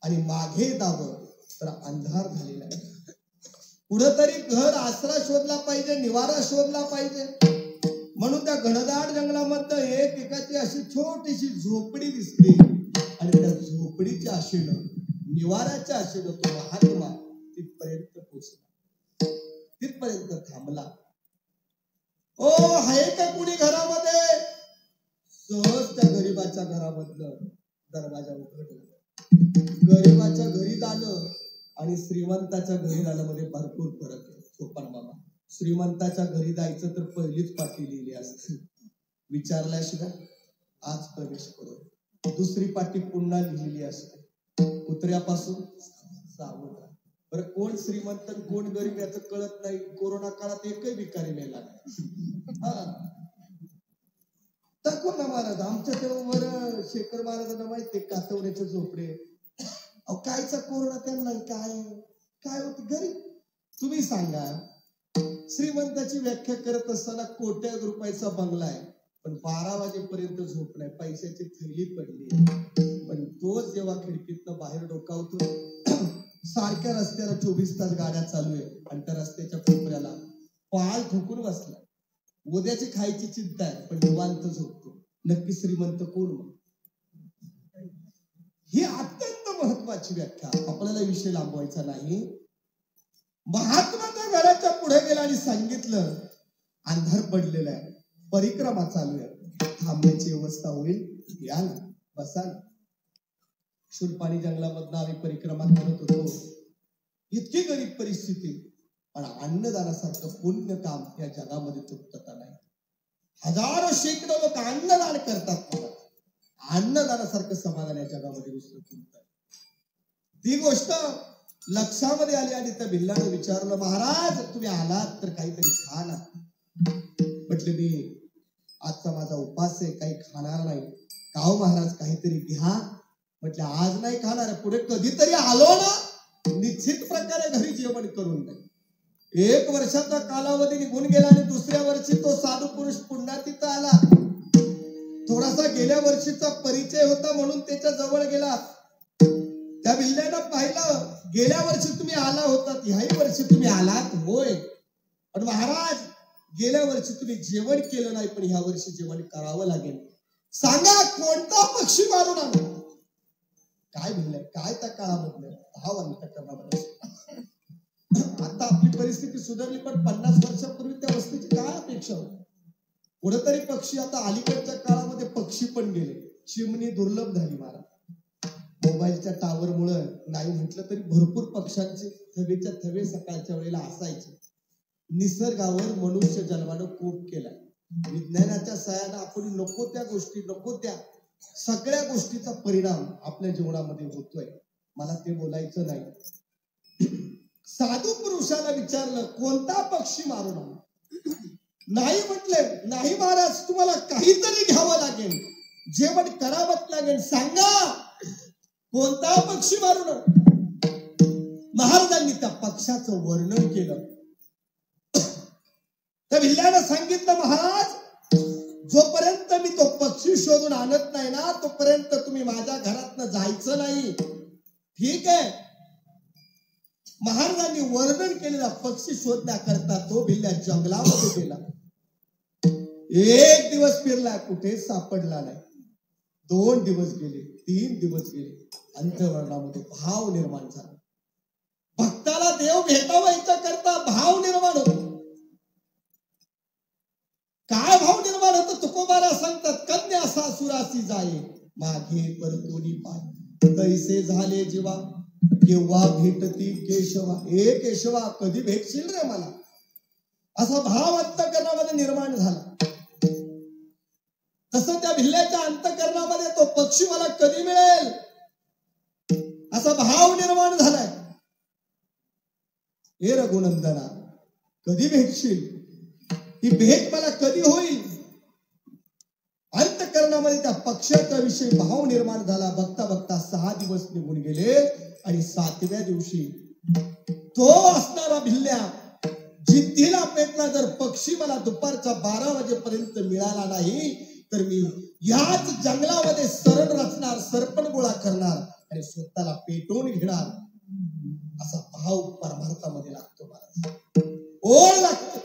S1: आणि मागे जावं तर अंधार झालेला आहे. पुढं तरी घर आसरा शोधला पाहिजे, निवारा शोधला पाहिजे. म्हणून त्या घनदाट जंगलामध्ये एक एकाची अशी छोटीशी झोपडी दिसली आणि त्या झोपडीच्या आशेनं निवाराच्या आशेनं तो महात्मा तिथपर्यंत पोहोचला. तिथपर्यंत थांबला. ओ आहे का कुणी घरामध्ये? सहज त्या गरीबाच्या घरामधलं दरवाजा उघडला. गरीबाच्या घरी आलं आणि श्रीमंताच्या घरी जाण्यामध्ये भरपूर फरक आहे. सोपान बाबा, श्रीमंताच्या घरी जायचं तर पहिलीच पाटी लिहिली असते, विचारल्याशिवाय आज प्रवेश करू. दुसरी पाटी पुन्हा लिहिलेली असते, कुत्र्यापासून सावध. बरं कोण श्रीमंत कोण गरीब याचं कळत नाही. कोरोना काळात एकही भिकारी मेला नाही. दाखव ना महाराज. आमच्या तेव्हा शेखर महाराजांना माहितीये कातवण्याचे झोपडे. अहो कायचा कोरोना त्यांना काय काय होती गरीब. तुम्ही सांगा, श्रीमंताची व्याख्या करत असताना कोट्यात रुपयाचा बंगला आहे पण 12 वाजेपर्यंत झोप नाही, पैशाची थैली पडली. पण तोच जेव्हा खिडकीतनं बाहेर डोकावतो, सारख्या रस्त्याला 24 तास गाड्या चालू आहे आणि त्या रस्त्याच्या कोपऱ्याला पाल ठोकून बसला. उद्याची खायची चिंता आहे पण निवांत झोपतो. नक्की श्रीमंत कोण? ही अत्यंत महत्वाची व्याख्या. आपल्याला विषय लांबवायचा नाही. महात्मा घराच्या पुढे गेला आणि सांगितलं, अंधार पडलेला आहे, परिक्रमा चालू आहे, थांबण्याची व्यवस्था होईल, या ना, बसा ना. शूलपाणी जंगलामधनं आम्ही परिक्रमा करत होतो. इतकी गरीब परिस्थिती, पण अन्नदानासारखं पुण्य काम या जगामध्ये तुटता नाही. हजारो शेकडो लोक अन्नदान करतात. अन्नदानासारखं समाधान या जगामध्ये दुसरं कोणतं. ती गोष्ट लक्षामध्ये आली आणि त्या भिल्लाने विचारलं, महाराज तुम्ही आलात तर काहीतरी खा ना. म्हटले मी आजचा माझा उपास आहे, काही खाणार नाही. का हो महाराज काहीतरी घ्या. म्हटलं आज नाही खाणार, पुढे कधीतरी आलो ना निश्चित प्रकारे घरी जेवण करून दे. 1 वर्षाचा कालावधी निघून गेला आणि दुसऱ्या वर्षी तो साधू पुरुष पुन्हा तिथं आला. थोडासा गेल्या वर्षीचा परिचय होता म्हणून त्याच्या जवळ गेला. त्या भिल्ल्यानं पाहिलं, गेल्या वर्षी तुम्ही आला होतात, ह्याही वर्षी तुम्ही आलात. होय, पण महाराज गेल्या वर्षी तुम्ही जेवण केलं नाही, पण ह्या वर्षी जेवण करावं लागेल. सांगा कोणता पक्षी मारून आणू. काय भिल्लय, काय त्या काळामधलं भाव अंतःकरणामध्ये. आता आपली परिस्थिती सुधारली, पण 50 वर्षापूर्वी त्या वस्तीची काय अपेक्षा होती. कुठेतरी पक्षी, आता अलीकडच्या काळामध्ये पक्षी पण गेले. चिमणी दुर्लभ झाली महाराज. मोबाईलच्या टावर मुळे नाही म्हटलं तरी भरपूर पक्ष्यांचे थवेच्या थवे सकाळच्या वेळेला असायचे. निसर्गावर मनुष्य जन्मानं कोप केला. विज्ञानाच्या सहाय्याने आपण नको त्या गोष्टी, नको त्या सगळ्या गोष्टीचा परिणाम आपल्या जीवनामध्ये होतोय. मला ते बोलायचं नाही. साधू पुरुषाला विचारलं कोणता पक्षी मारून आणू. नाही म्हटले, नाही महाराज तुम्हाला काहीतरी घ्यावं लागेल, जेवण करावंच लागेल. सांगा कोणता पक्षी मारून आणू. महाराजांनी त्या पक्षाचं वर्णन केलं. त्या भिल्ल्यानं सांगितलं, महाराज जोपर्यंत मी तो पक्षी शोधून आणत नाही ना तोपर्यंत तुम्ही माझ्या घरातनं जायचं नाही. ठीक आहे. महाराजांनी वर्णन केलेला पक्षी शोधण्याकरता तो भिल्ल्या जंगलामध्ये गेला. 1 दिवस फिरला, कुठे सापडला नाही. 2 दिवस गेले, 3 दिवस गेले. अंतःकरणामध्ये भाव निर्माण झाला. भक्ताला देव भेटावायचा करता भाव निर्माण होतो. काय भाव निर्माण होतो तुकोबारा सांगतात, कन्या सासुरासी जाये मागे परतोनी पाय तैसे झाले जीवा केव्हा भेटती केशवा. ए केशवा कधी भेटशील रे मला, असा भाव अंतःकरणामध्ये निर्माण झाला. तसं त्या भिल्ल्याच्या अंतःकरणामध्ये तो पक्षी मला कधी मिळेल असा भाव निर्माण झालाय. हे रघुनंदना कधी भेटशील, ही भेट मला कधी होईल. अंतःकरणामध्ये त्या पक्षाच्या विषयी भाव निर्माण झाला. बघता बघता 6 दिवस निघून गेले आणि 7व्या दिवशी तो असणारा भिल्ल्या जिद्दीला पेटला, जर पक्षी मला दुपारच्या 12 वाजेपर्यंत मिळाला नाही तर मी याच जंगलामध्ये सरण रचणार, सरपण गोळा करणार आणि स्वतःला पेटवून घेणार. असा भाव परमार्थामध्ये लागतो महाराज, ओढ लागतो.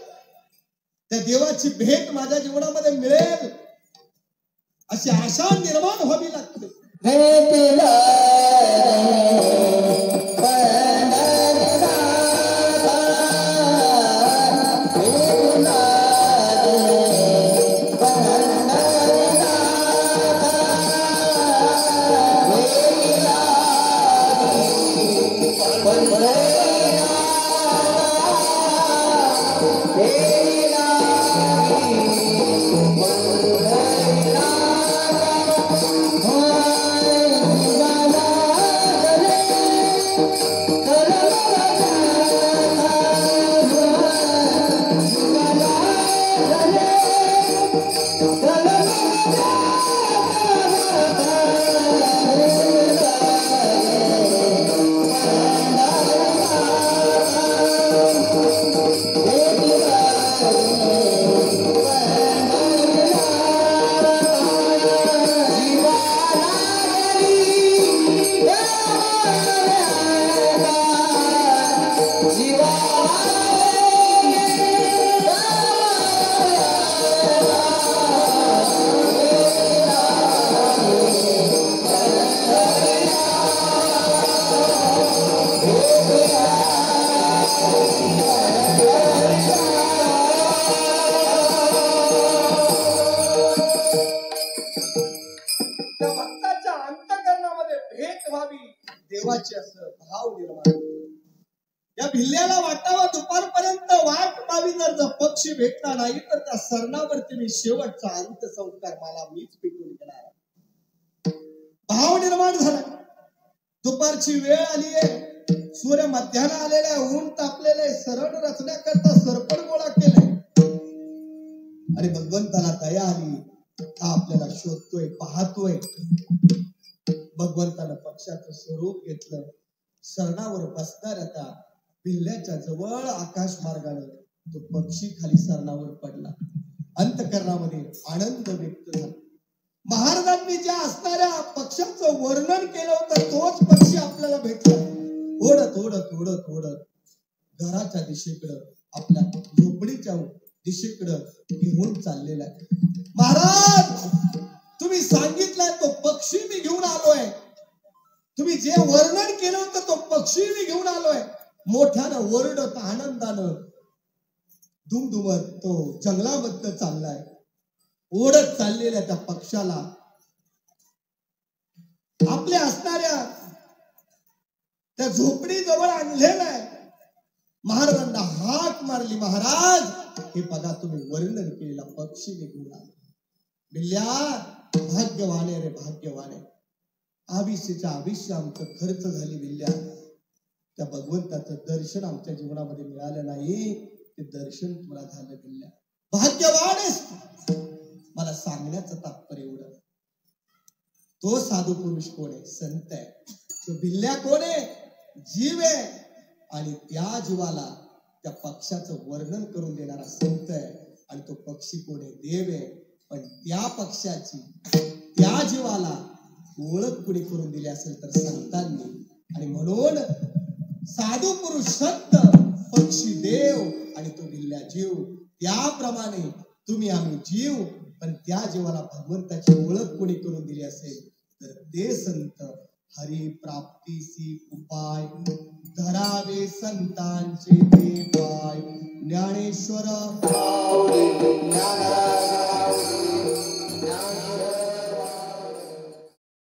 S1: त्या देवाची भेट माझ्या जीवनामध्ये मिळेल अशी आशा निर्माण व्हावी लागते. या भिल्ल्याला वाटावा दुपारपर्यंत वाट पाहावी, जर पक्षी भेटला नाही तर त्या सरणावरती मी शेवटचा अंत्यसंस्कार मला मीच पेटून घेणार. भाव निर्माण झाला. दुपारची वेळ आली आहे, सूर्य मध्याला आलेला आहे, ऊन तापलेलं आहे, सरण रचण्याकरता सरपण गोळा केलंय आणि भगवंताला दया आली. हा आपल्याला शोधतोय, पाहतोय. भगवंतानं पक्षाचं स्वरूप घेतलं. सरणावर बसणाऱ्या त्या पिल्ल्याच्या जवळ आकाश मार्गाने तो पक्षी खाली सरणावर पडला. अंतःकरणामध्ये आनंद व्यक्त झाला. महाराजांनी ज्या असणाऱ्या पक्षाचं वर्णन केलं होतं तोच पक्षी आपल्याला भेटला. ओढत ओढत ओढत ओढत घराच्या दिशेकडं, आपल्या झोपडीच्या दिशेकडं घेऊन चाललेला आहे. महाराज, तुम्ही सांगितलंय तो पक्षी मी घेऊन आलोय. तुम्ही जे वर्णन केलं होतं तो पक्षी मी घेऊन आलोय. मोठ्यानं ओरडत आनंदानं दुमदुमत तो जंगलाबद्दल चाललाय. ओढत चाललेल्या त्या पक्षाला आपल्या असणाऱ्या त्या झोपडी जवळ आणलेलं आहे. महाराजांना हाक मारली. महाराज, हे बघा तुम्ही वर्णन केलेला पक्षी मी घेऊन आलो. बिल्ल्या, भाग्यवान आहे रे, भाग्यवान आहे. आयुष्याच्या आयुष्य आमचं खर्च झाली बिल्ल्या. त्या भगवंताचं दर्शन आमच्या जीवनामध्ये मिळालं नाही, ते दर्शन तुला झालं बिल्ल्या. भाग्यवान आहेस. मला सांगण्याचं तात्पर्य एवढं, तो साधू पुरुष कोण आहे? संत आहे. तो बिल्ल्या कोण आहे? जीव आहे. आणि त्या जीवाला त्या पक्षाचं वर्णन करून देणारा संत आहे. आणि तो पक्षी कोण आहे? देव आहे. पण त्या पक्षाची, त्या जीवाला ओळख कुणी करून दिली असेल तर संतांनी. आणि म्हणून साधू पुरुष संत, पक्षी देव आणि तो बिल्ल्या जीव. त्याप्रमाणे तुम्ही आम्ही जीव, पण त्या जीवाला भगवंताची ओळख कोणी करून दिली असेल तर ते संत. हरी प्राप्तीसी उपाय धरावे संतांचे ते पाय. ज्ञानेश्वर